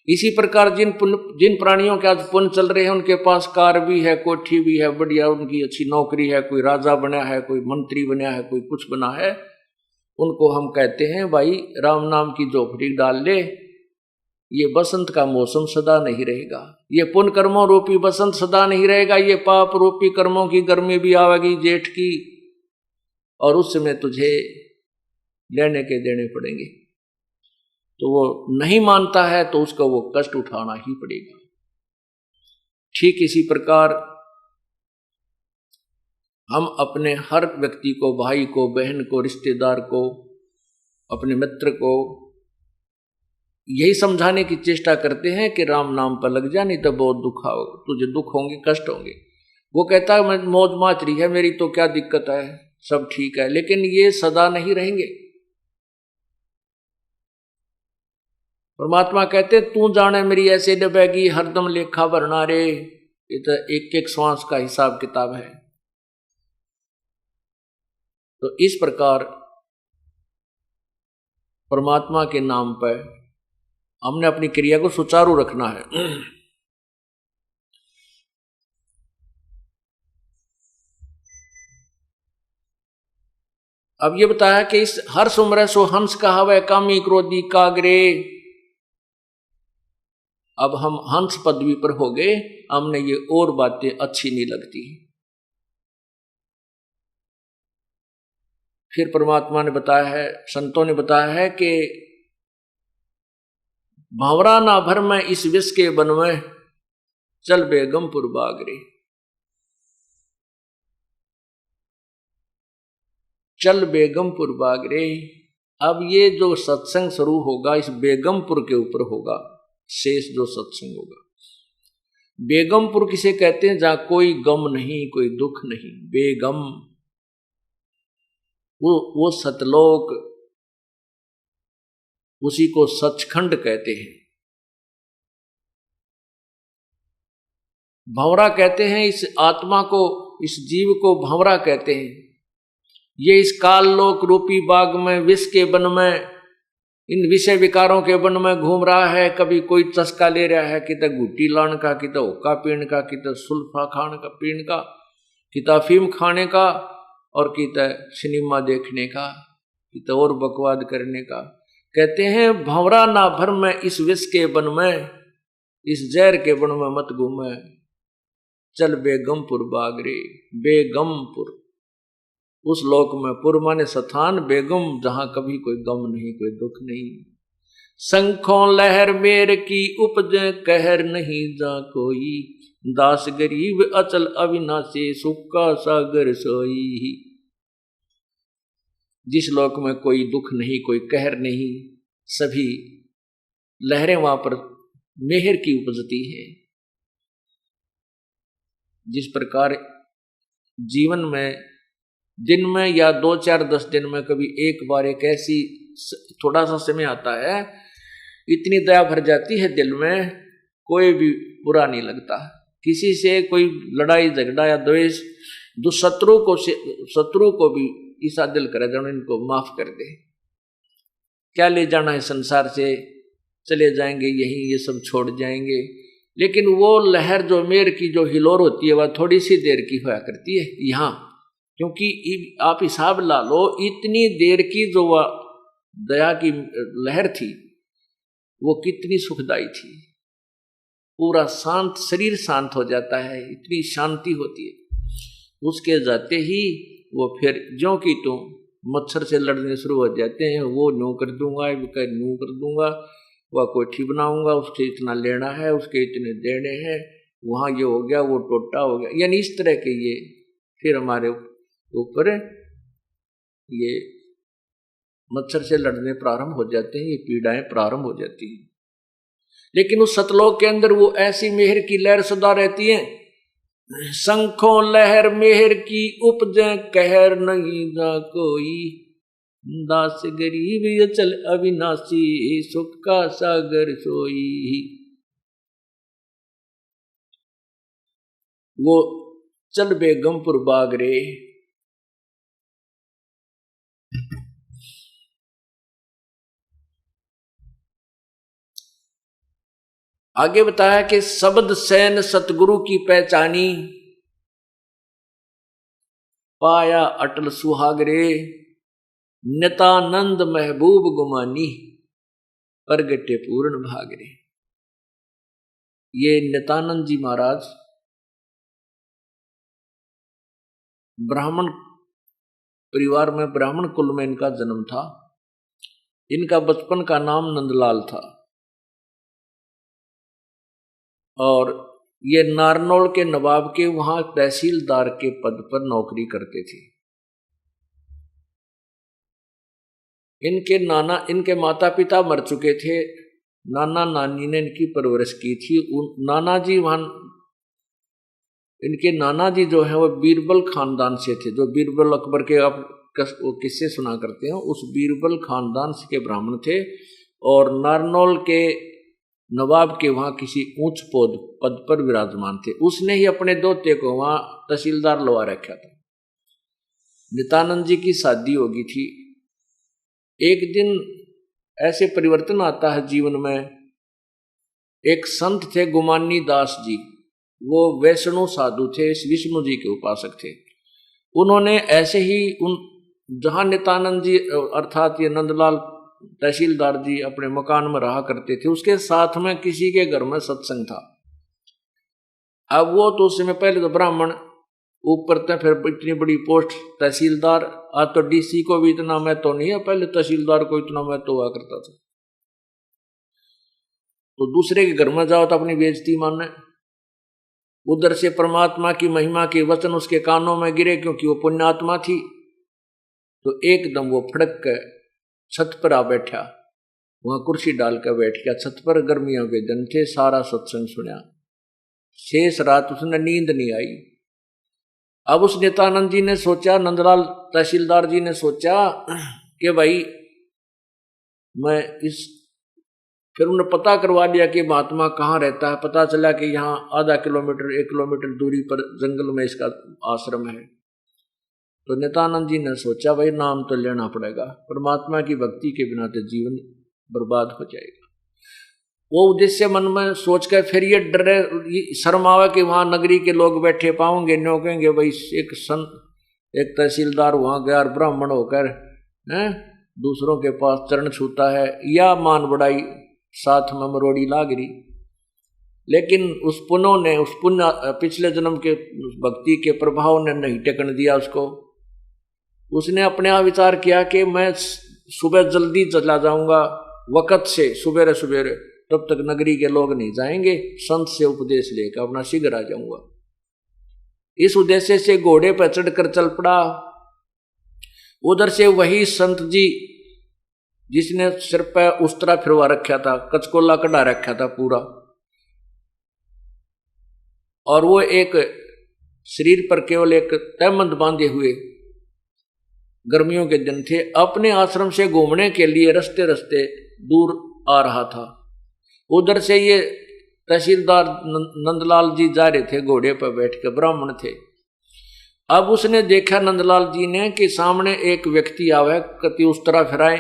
इसी प्रकार जिन प्राणियों के आज पुण्य चल रहे हैं, उनके पास कार भी है, कोठी भी है, बढ़िया उनकी अच्छी नौकरी है, कोई राजा बना है, कोई मंत्री बना है, कोई कुछ बना है, उनको हम कहते हैं भाई राम नाम की झोपड़ी डाल ले, ये बसंत का मौसम सदा नहीं रहेगा, ये पुण्य कर्मों रूपी बसंत सदा नहीं रहेगा, ये पाप रूपी कर्मों की गर्मी भी आवेगी जेठ की, और उस समय तुझे लेने के देने पड़ेंगे। तो वो नहीं मानता है तो उसको वो कष्ट उठाना ही पड़ेगा। ठीक इसी प्रकार हम अपने हर व्यक्ति को, भाई को, बहन को, रिश्तेदार को, अपने मित्र को यही समझाने की चेष्टा करते हैं कि राम नाम पर लग जा, नहीं तो बहुत दुख आओगे, तुझे दुख होंगे, कष्ट होंगे। वो कहता है मैं मौज माच रही है मेरी, तो क्या दिक्कत है, सब ठीक है, लेकिन ये सदा नहीं रहेंगे। परमात्मा कहते तू जाने मेरी ऐसे डबेगी, हरदम लेखा भरना रे, ये तो एक एक श्वास का हिसाब किताब है। तो इस प्रकार परमात्मा के नाम पर हमने अपनी क्रिया को सुचारू रखना है। अब ये बताया कि इस हर सुमर सो हंस कहावे, कामी क्रोधी कागरे, अब हम हंस पदवी पर हो गए, हमने ये और बातें अच्छी नहीं लगती। फिर परमात्मा ने बताया है, संतों ने बताया है कि भावरा ना भर में इस विष के बन में, चल बेगमपुर बागरे। चल बेगमपुर बागरे। अब ये जो सत्संग शुरू होगा इस बेगमपुर के ऊपर होगा, शेष जो सत्संग होगा। बेगमपुर किसे कहते हैं? जहां कोई गम नहीं, कोई दुख नहीं, बेगम। वो सतलोक, उसी को सचखंड कहते हैं। भंवरा कहते हैं इस आत्मा को, इस जीव को भंवरा कहते हैं। ये इस काल लोक रूपी बाग में, विष के वन में, इन विषय विकारों के वन में घूम रहा है। कभी कोई चस्का ले रहा है, कित गुट्टी लाने का, कित हुक्का पीने का, कित सुल्फा खाने का पीने का, कित अफीम खाने का, और कित सिनेमा देखने का, कित और बकवाद करने का। कहते हैं भंवरा ना भर में इस विष के वन में, इस जहर के वन में मत घूमे, चल बेगमपुर बागरे। बेगमपुर उस लोक में, पुर माने स्थान, बेगम जहां कभी कोई गम नहीं, कोई दुख नहीं। शंखों लहर मेर की उपज कहर नहीं जा कोई, दास गरीब अचल अविनाशी सुख का सागर सोई। जिस लोक में कोई दुख नहीं, कोई कहर नहीं, सभी लहरें वहां पर मेहर की उपजती है। जिस प्रकार जीवन में दिन में या 2-4-10 दिन में कभी एक बार एक ऐसी थोड़ा सा समय आता है, इतनी दया भर जाती है दिल में, कोई भी बुरा नहीं लगता। किसी से कोई लड़ाई झगड़ा या द्वेष, शत्रु को भी ईसा दिल करे जानो इनको माफ कर दे। क्या ले जाना है संसार से, चले जाएंगे यहीं, ये सब छोड़ जाएंगे। लेकिन वो लहर जो मेर की जो हिलोर होती है, वह थोड़ी सी देर की होया करती है यहाँ। क्योंकि आप हिसाब ला लो, इतनी देर की जो वह दया की लहर थी, वो कितनी सुखदाई थी। पूरा शांत, शरीर शांत हो जाता है, इतनी शांति होती है। उसके जाते ही वो फिर ज्यों की त्यों मच्छर से लड़ने शुरू हो जाते हैं। वो न्यू कर दूंगा, न्यू कर दूंगा, वह कोठी बनाऊंगा, उसके इतना लेना है, उसके इतने देने हैं, वहाँ ये हो गया, वो टोटा हो गया। यानी इस तरह के ये फिर हमारे ऊपर ये मच्छर से लड़ने प्रारंभ हो जाते हैं, ये पीड़ाएं प्रारंभ हो जाती हैं। लेकिन उस सतलोक के अंदर वो ऐसी मेहर की लहर सदा रहती है। शंखों लहर मेहर की उपजे कहर नहीं जा कोई, दास गरीब अचल अविनाशी सुख का सागर सोई। वो चल बेगमपुर बागरे। आगे बताया कि शब्द सैन सतगुरु की पहचानी, पाया अटल सुहागरे, नितानंद महबूब गुमानी, प्रगटे पूर्ण भागरे। ये नितानंद जी महाराज ब्राह्मण परिवार में, ब्राह्मण कुल में इनका जन्म था। इनका बचपन का नाम नंदलाल था और ये नारनौल के नवाब के वहां तहसीलदार के पद पर नौकरी करते थे। इनके माता पिता मर चुके थे। नाना नानी ने इनकी परवरिश की थी। नाना जी वहां, इनके नाना जी जो है वो बीरबल खानदान से थे, जो बीरबल अकबर के आप किस्से सुना करते हैं, उस बीरबल खानदान के ब्राह्मण थे और नारनौल के नवाब के वहां किसी ऊंच पद पर विराजमान थे। उसने ही अपने दोते को वहां तहसीलदार लगा रखा था। नित्यानंद जी की शादी होगी थी। एक दिन ऐसे परिवर्तन आता है जीवन में। एक संत थे गुमानी दास जी, वो वैष्णव साधु थे, विष्णु जी के उपासक थे। उन्होंने ऐसे ही जहां नित्यानंद जी अर्थात ये नंदलाल तहसीलदार जी अपने मकान में रहा करते थे, उसके साथ में किसी के घर में सत्संग था। अब वो तो उसमें पहले तो ब्राह्मण, ऊपर तक फिर इतनी बड़ी पोस्ट तहसीलदार, आज तो डीसी को भी इतना महत्व नहीं है, पहले तहसीलदार को इतना महत्व हुआ करता था। तो दूसरे के घर में जाओ तो अपनी बेइज्जती मानना। उधर से परमात्मा की महिमा के वचन उसके कानों में गिरे, क्योंकि वो पुण्यात्मा थी। तो एकदम वो फड़क के छत पर आ बैठा, वहां कुर्सी डाल कर बैठ गया छत पर। गर्मियों के दिन थे, सारा सत्संग सुना। शेष रात उसने नींद नहीं आई। अब उस नित्यानंद जी ने सोचा, नंदलाल तहसीलदार जी ने सोचा कि भाई मैं इस, फिर उन्होंने पता करवा लिया कि महात्मा कहाँ रहता है। पता चला कि यहाँ आधा किलोमीटर 1 किलोमीटर दूरी पर जंगल में इसका आश्रम है। तो नित्यानंद जी ने सोचा भाई नाम तो लेना पड़ेगा, परमात्मा की भक्ति के बिना तो जीवन बर्बाद हो जाएगा। वो उद्देश्य मन में सोच कर फिर ये डरे, शर्म आवे कि वहां नगरी के लोग बैठे पाओगे, न्यों कहेंगे भाई एक तहसीलदार वहां गया ब्राह्मण होकर दूसरों के पास चरण छूता है, या मान बढ़ाई साथ में मरोड़ी लाग रही। लेकिन उस पुण्य पिछले जन्म के भक्ति के प्रभाव ने नहीं टेकन दिया उसको। उसने अपने आप विचार किया कि मैं सुबह जल्दी चला जाऊंगा, वक़्त से सुबेरे सुबेरे, तब तक नगरी के लोग नहीं जाएंगे, संत से उपदेश लेकर अपना शीघ्र आ जाऊंगा। इस उद्देश्य से घोड़े पर चढ़कर चल पड़ा। उधर से वही संत जी जिसने सिर पर उस्तरा फिरवा रखा था, कचकोला कढ़ा रखा था पूरा, और वो एक शरीर पर केवल एक तहमंद बांधे हुए, गर्मियों के दिन थे, अपने आश्रम से घूमने के लिए रस्ते रस्ते दूर आ रहा था। उधर से ये तहसीलदार नंदलाल जी जा रहे थे घोड़े पर बैठ कर, ब्राह्मण थे। अब उसने देखा नंदलाल जी ने कि सामने एक व्यक्ति आवे, कति उस तरह फिराए।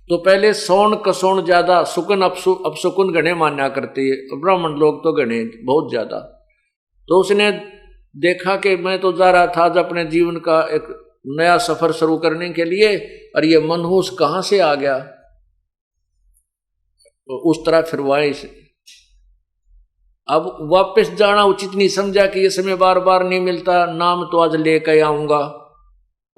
तो पहले सौन कसौन ज्यादा, सुकन अपसुकन गणे मान्या करते हैं ब्राह्मण लोग, तो गणे बहुत ज्यादा। तो उसने देखा कि मैं तो जा रहा था आज अपने जीवन का एक नया सफर शुरू करने के लिए, और ये मनहूस कहां से आ गया। तो उस तरह फिरवाए इसे। अब वापस जाना उचित नहीं समझा कि ये समय बार बार नहीं मिलता, नाम तो आज लेकर आऊंगा।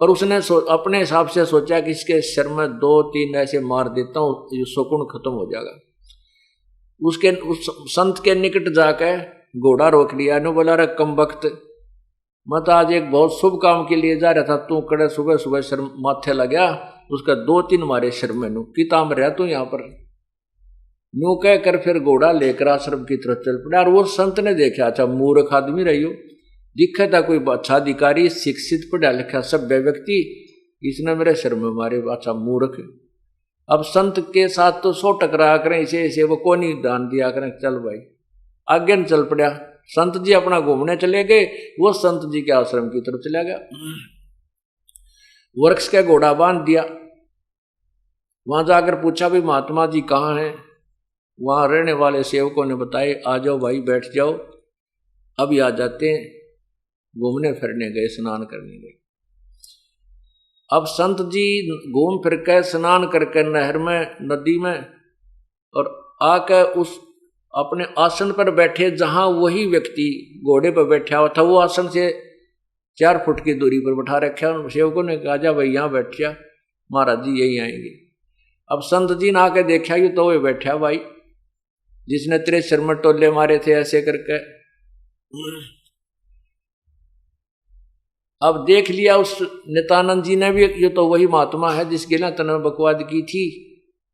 पर उसने अपने हिसाब से सोचा कि इसके सिर में 2-3 ऐसे मार देता हूं, ये सुकून खत्म हो जाएगा। उसके उस संत के निकट जाकर घोड़ा रोक लिया ने बोला, रे कम वक्त, मैं तो आज एक बहुत शुभ काम के लिए जा रहा था, तू कड़े सुबह सुबह सिर माथे लगा, उसका 2-3 मारे सिर में, नू की ताम रहा तू यहाँ पर। न्यू कह कर फिर घोड़ा लेकर आश्रम की तरफ चल पड़ा। और वो संत ने देखा, अच्छा मूर्ख आदमी रही हो, दिखा था कोई अच्छा अधिकारी, शिक्षित, पढ़ा लिखा सभ्य व्यक्ति, इसने मेरे सिर में मारे, अच्छा मूर्ख। अब संत के साथ तो 100 टकरा करें, इसे वो को नहीं दान दिया करें, चल भाई आगे न चल पड़ा। संत जी अपना घूमने चले गए, वो संत जी के आश्रम की तरफ चला गया। वृक्ष का घोड़ा बांध दिया। वहां जाकर पूछा भाई महात्मा जी कहाँ हैं। वहां रहने वाले सेवकों ने बताए, आ जाओ भाई बैठ जाओ, अभी आ जाते हैं। घूमने फिरने गए, स्नान करने गए। अब संत जी घूम फिर कर स्नान करके नहर में, नदी में, और आकर उस अपने आसन पर बैठे जहां वही व्यक्ति घोड़े पर बैठा हुआ था, वो आसन से 4 फुट की दूरी पर बैठा रखा। सेवकों ने कहा, जा भाई यहाँ बैठ जा, महाराज जी यही आएंगे। अब संत जी ने आके देखा, ये तो वो बैठा भाई जिसने तेरे सिर में टोले मारे थे ऐसे करके। अब देख लिया उस नित्यानंद जी ने भी, ये तो वही महात्मा है जिसके ना तने बकवाद की थी।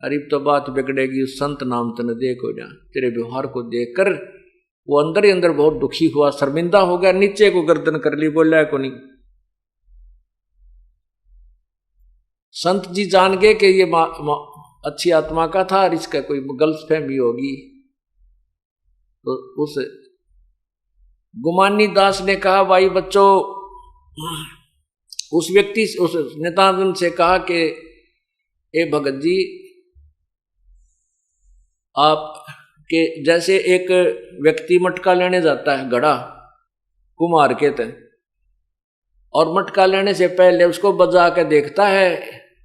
अरे तो बात बिगड़ेगी, उस संत नाम तने देखो जा। तेरे व्यवहार को देखकर वो अंदर ही अंदर बहुत दुखी हुआ, शर्मिंदा हो गया, नीचे को गर्दन कर ली, बोला को नहीं। संत जी जान गए कि ये अच्छी आत्मा का था और इसका कोई गलतफहमी होगी। तो उस गुमानी दास ने कहा, भाई बच्चों, उस व्यक्ति उस नित्यानंद से कहा कि ए भगत जी, आप के जैसे एक व्यक्ति मटका लेने जाता है, घड़ा कुम्हार के थे, और मटका लेने से पहले उसको बजा के देखता है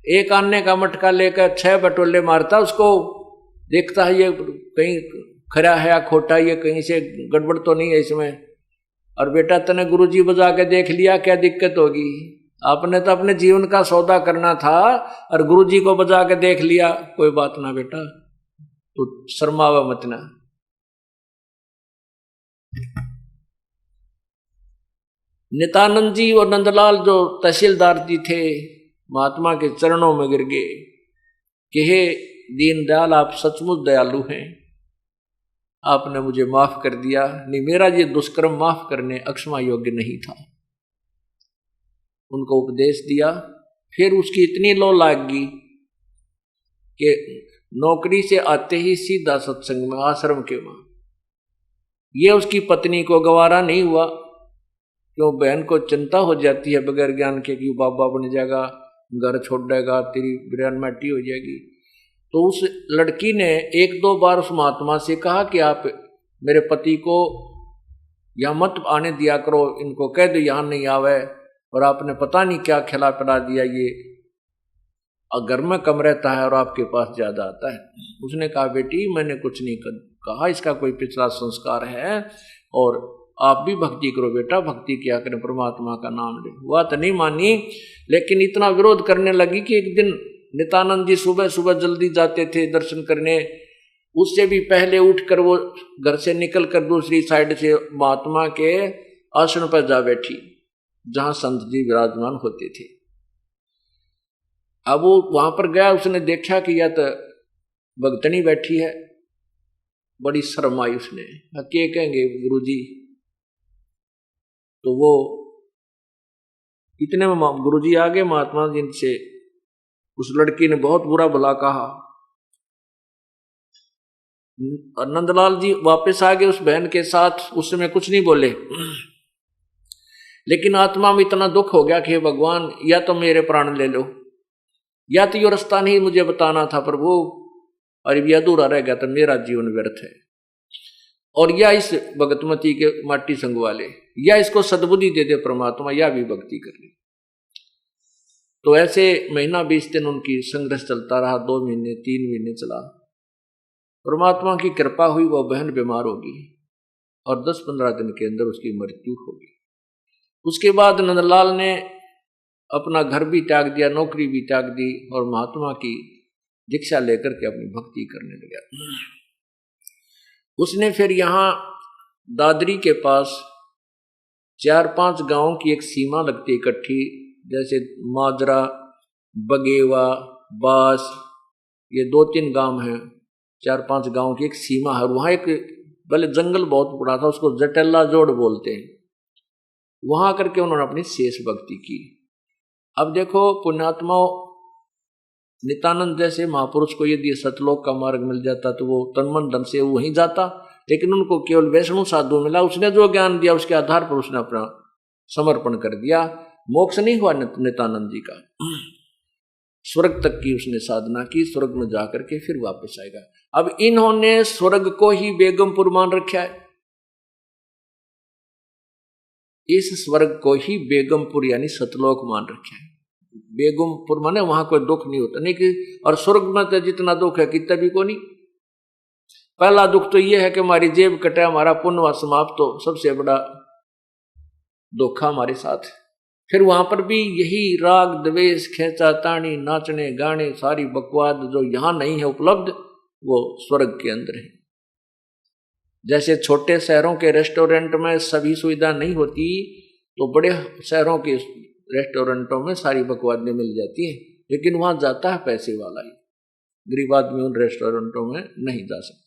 एक आने का मटका लेकर 6 बटोले मारता, उसको देखता है ये कहीं खरा है या खोटा, ये कहीं से गड़बड़ तो नहीं है इसमें। और बेटा तने गुरुजी बजा के देख लिया, क्या दिक्कत होगी? आपने तो अपने जीवन का सौदा करना था और गुरुजी को बजा के देख लिया, कोई बात ना बेटा, तो शर्मावा मत ना। नित्यानंद जी और नंदलाल जो तहसीलदार जी थे, महात्मा के चरणों में गिर गए कि हे दीनदयाल, आप सचमुच दयालु हैं, आपने मुझे माफ कर दिया। नहीं, मेरा ये दुष्कर्म माफ करने अक्षमा योग्य नहीं था। उनको उपदेश दिया। फिर उसकी इतनी लो लाग गई कि नौकरी से आते ही सीधा सत्संग में, आश्रम के वहां। ये उसकी पत्नी को गवारा नहीं हुआ, क्यों बहन को चिंता हो जाती है बगैर ज्ञान के कि बाबा बन जाएगा, घर छोड़ देगा, तेरी बिरयान माटी हो जाएगी। तो उस लड़की ने 1-2 बार उस महात्मा से कहा कि आप मेरे पति को यहाँ मत आने दिया करो, इनको कह दो यहाँ नहीं आवे। और आपने पता नहीं क्या खिला पिला दिया, ये घर में कम रहता है और आपके पास ज्यादा आता है। उसने कहा बेटी मैंने कुछ नहीं कहा, इसका कोई पिछला संस्कार है, और आप भी भक्ति करो बेटा, भक्ति किया करें, परमात्मा का नाम ले। वह तो नहीं मानी, लेकिन इतना विरोध करने लगी कि एक दिन नित्यानंद जी सुबह सुबह जल्दी जाते थे दर्शन करने, उससे भी पहले उठकर वो घर से निकलकर दूसरी साइड से महात्मा के आसन पर जा बैठी जहां संत जी विराजमान होते थे। अब वो वहां पर गया, उसने देखा कि यह तो भक्तनी बैठी है, बड़ी शर्म आई उसने, क्या कहेंगे गुरुजी। तो वो इतने में गुरुजी आ गए, महात्मा जी से उस लड़की ने बहुत बुरा भला कहा। नंदलाल जी वापस आ गए उस बहन के साथ, उस समय कुछ नहीं बोले, लेकिन आत्मा में इतना दुख हो गया कि भगवान या तो मेरे प्राण ले लो, या तो ये रास्ता नहीं मुझे बताना था प्रभु, और ये अधूरा रह गया तो मेरा जीवन व्यर्थ है। और या इस भगतमती के माटी संगवा ले, या इसको सद्बुद्धि दे दे परमात्मा, या भी भक्ति कर ले। तो ऐसे महीना 20 दिन उनकी संघर्ष चलता रहा, 2 महीने 3 महीने चला। परमात्मा की कृपा हुई, वो बहन बीमार होगी और 10-15 दिन के अंदर उसकी मृत्यु होगी। उसके बाद नंदलाल ने अपना घर भी त्याग दिया, नौकरी भी त्याग दी, और महात्मा की दीक्षा लेकर के अपनी भक्ति करने लगा। उसने फिर यहाँ दादरी के पास 4-5 गांवों की एक सीमा लगती इकट्ठी, जैसे माजरा, बगेवा, बास, ये 2-3 गांव हैं, 4-5 गांव की एक सीमा है। वहाँ एक भले जंगल बहुत बड़ा था, उसको जटेला जोड़ बोलते हैं। वहां करके उन्होंने अपनी शेष भक्ति की। अब देखो पुण्यात्मा नित्यानंद जैसे महापुरुष को यदि सतलोक का मार्ग मिल जाता तो वो तन मन धन से वहीं जाता, लेकिन उनको केवल वैष्णव साधु मिला, उसने जो ज्ञान दिया उसके आधार पर उसने अपना समर्पण कर दिया। मोक्ष नहीं हुआ नित्यानंद जी का, स्वर्ग तक की उसने साधना की, स्वर्ग में जाकर के फिर वापस आएगा। अब इन्होंने स्वर्ग को ही बेगमपुर मान रखा है, इस स्वर्ग को ही बेगमपुर यानी सतलोक मान रखा है। बेगमपुर माने वहां कोई दुख नहीं होता, नहीं कि और स्वर्ग में तो जितना दुख है कितना भी को नहीं। पहला दुख तो यह है कि हमारी जेब कटे, हमारा पुण्य समाप्त, तो सबसे बड़ा धोखा हमारे साथ। फिर वहां पर भी यही राग द्वेष खेचा तानी नाचने गाने सारी बकवाद जो यहां नहीं है उपलब्ध, वो स्वर्ग के अंदर है। जैसे छोटे शहरों के रेस्टोरेंट में सभी सुविधा नहीं होती, तो बड़े शहरों के रेस्टोरेंटों में सारी बकवादें मिल जाती हैं, लेकिन वहां जाता है पैसे वाला ही, गरीब आदमी उन रेस्टोरेंटों में नहीं जा सकता।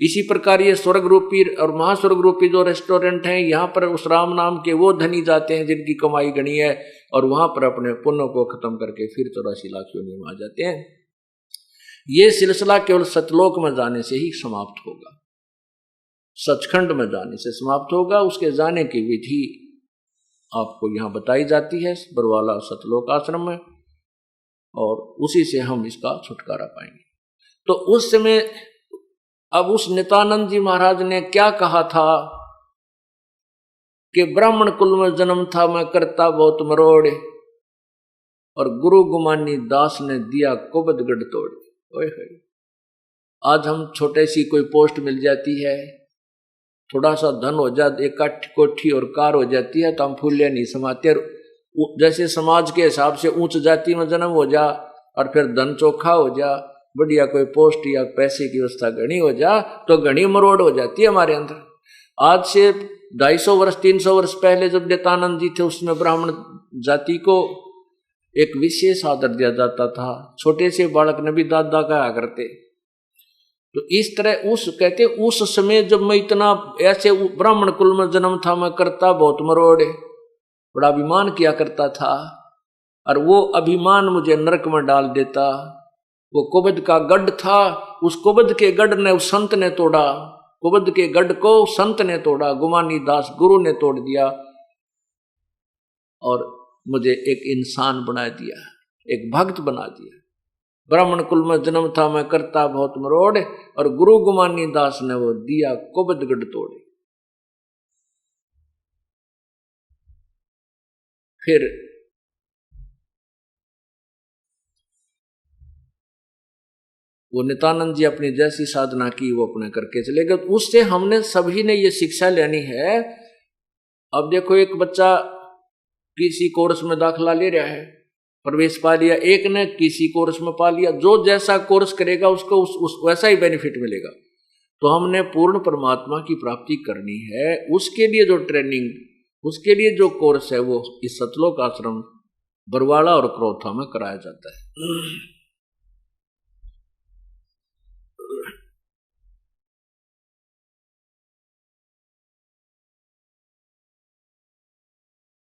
इसी प्रकार ये स्वर्ग रूपी और महास्वर्ग रूपी जो रेस्टोरेंट हैं, यहाँ पर उस राम नाम के वो धनी जाते हैं जिनकी कमाई गणी है, और वहां पर अपने पुण्य को खत्म करके फिर 84 लाख योनि में आ जाते हैं। ये सिलसिला केवल सतलोक में जाने से ही समाप्त होगा, सचखंड में जाने से समाप्त होगा। उसके जाने की विधि आपको यहाँ बताई जाती है बरवाला सतलोक आश्रम में, और उसी से हम इसका छुटकारा पाएंगे। तो उस समय अब उस नित्यानंद जी महाराज ने क्या कहा था कि ब्राह्मण कुल में जन्म था, मैं करता बहुत मरोड़, और गुरु गुमानी दास ने दिया कुबदगढ़ तोड़। ओए होए, आज हम छोटे सी कोई पोस्ट मिल जाती है, थोड़ा सा धन हो जाए, एक कोठी और कार हो जाती है, तो हम फूले नहीं समाते। जैसे समाज के हिसाब से उच्च जाति में जन्म हो जा और फिर धन चोखा हो जा, बढ़िया कोई पोस्ट या पैसे की व्यवस्था घनी हो जा, तो घनी मरोड़ हो जाती है हमारे अंदर। आज से 250 वर्ष 300 वर्ष पहले जब जतानंद जी थे, उसमें ब्राह्मण जाति को एक विशेष आदर दिया जाता था। छोटे से बालक ने भी दादा कहा करते। तो इस तरह उस कहते उस समय जब मैं इतना ऐसे ब्राह्मण कुल में जन्म था, मैं करता बहुत मरोड़े, बड़ा अभिमान किया करता था, और वो अभिमान मुझे नरक में डाल देता। वो कुबद का गढ़ था, उस कुबद के गढ़ ने उस संत ने तोड़ा, कुबद के गढ़ को संत ने तोड़ा, गुमानी दास गुरु ने तोड़ दिया और मुझे एक इंसान बना दिया, एक भक्त बना दिया। ब्राह्मण कुल में जन्म था, मैं करता बहुत मरोड़, और गुरु गुमानी दास ने वो दिया कुबद गढ़ तोड़े। फिर वो नित्यानंद जी अपनी जैसी साधना की वो अपने करके चले गए। उससे हमने सभी ने ये शिक्षा लेनी है। अब देखो, एक बच्चा किसी कोर्स में दाखिला ले रहा है, प्रवेश पा लिया, एक ने किसी कोर्स में पा लिया, जो जैसा कोर्स करेगा उसको उस वैसा ही बेनिफिट मिलेगा। तो हमने पूर्ण परमात्मा की प्राप्ति करनी है, उसके लिए जो ट्रेनिंग, उसके लिए जो कोर्स है, वो इस सतलोक आश्रम बरवाड़ा और क्रोथा में कराया जाता है।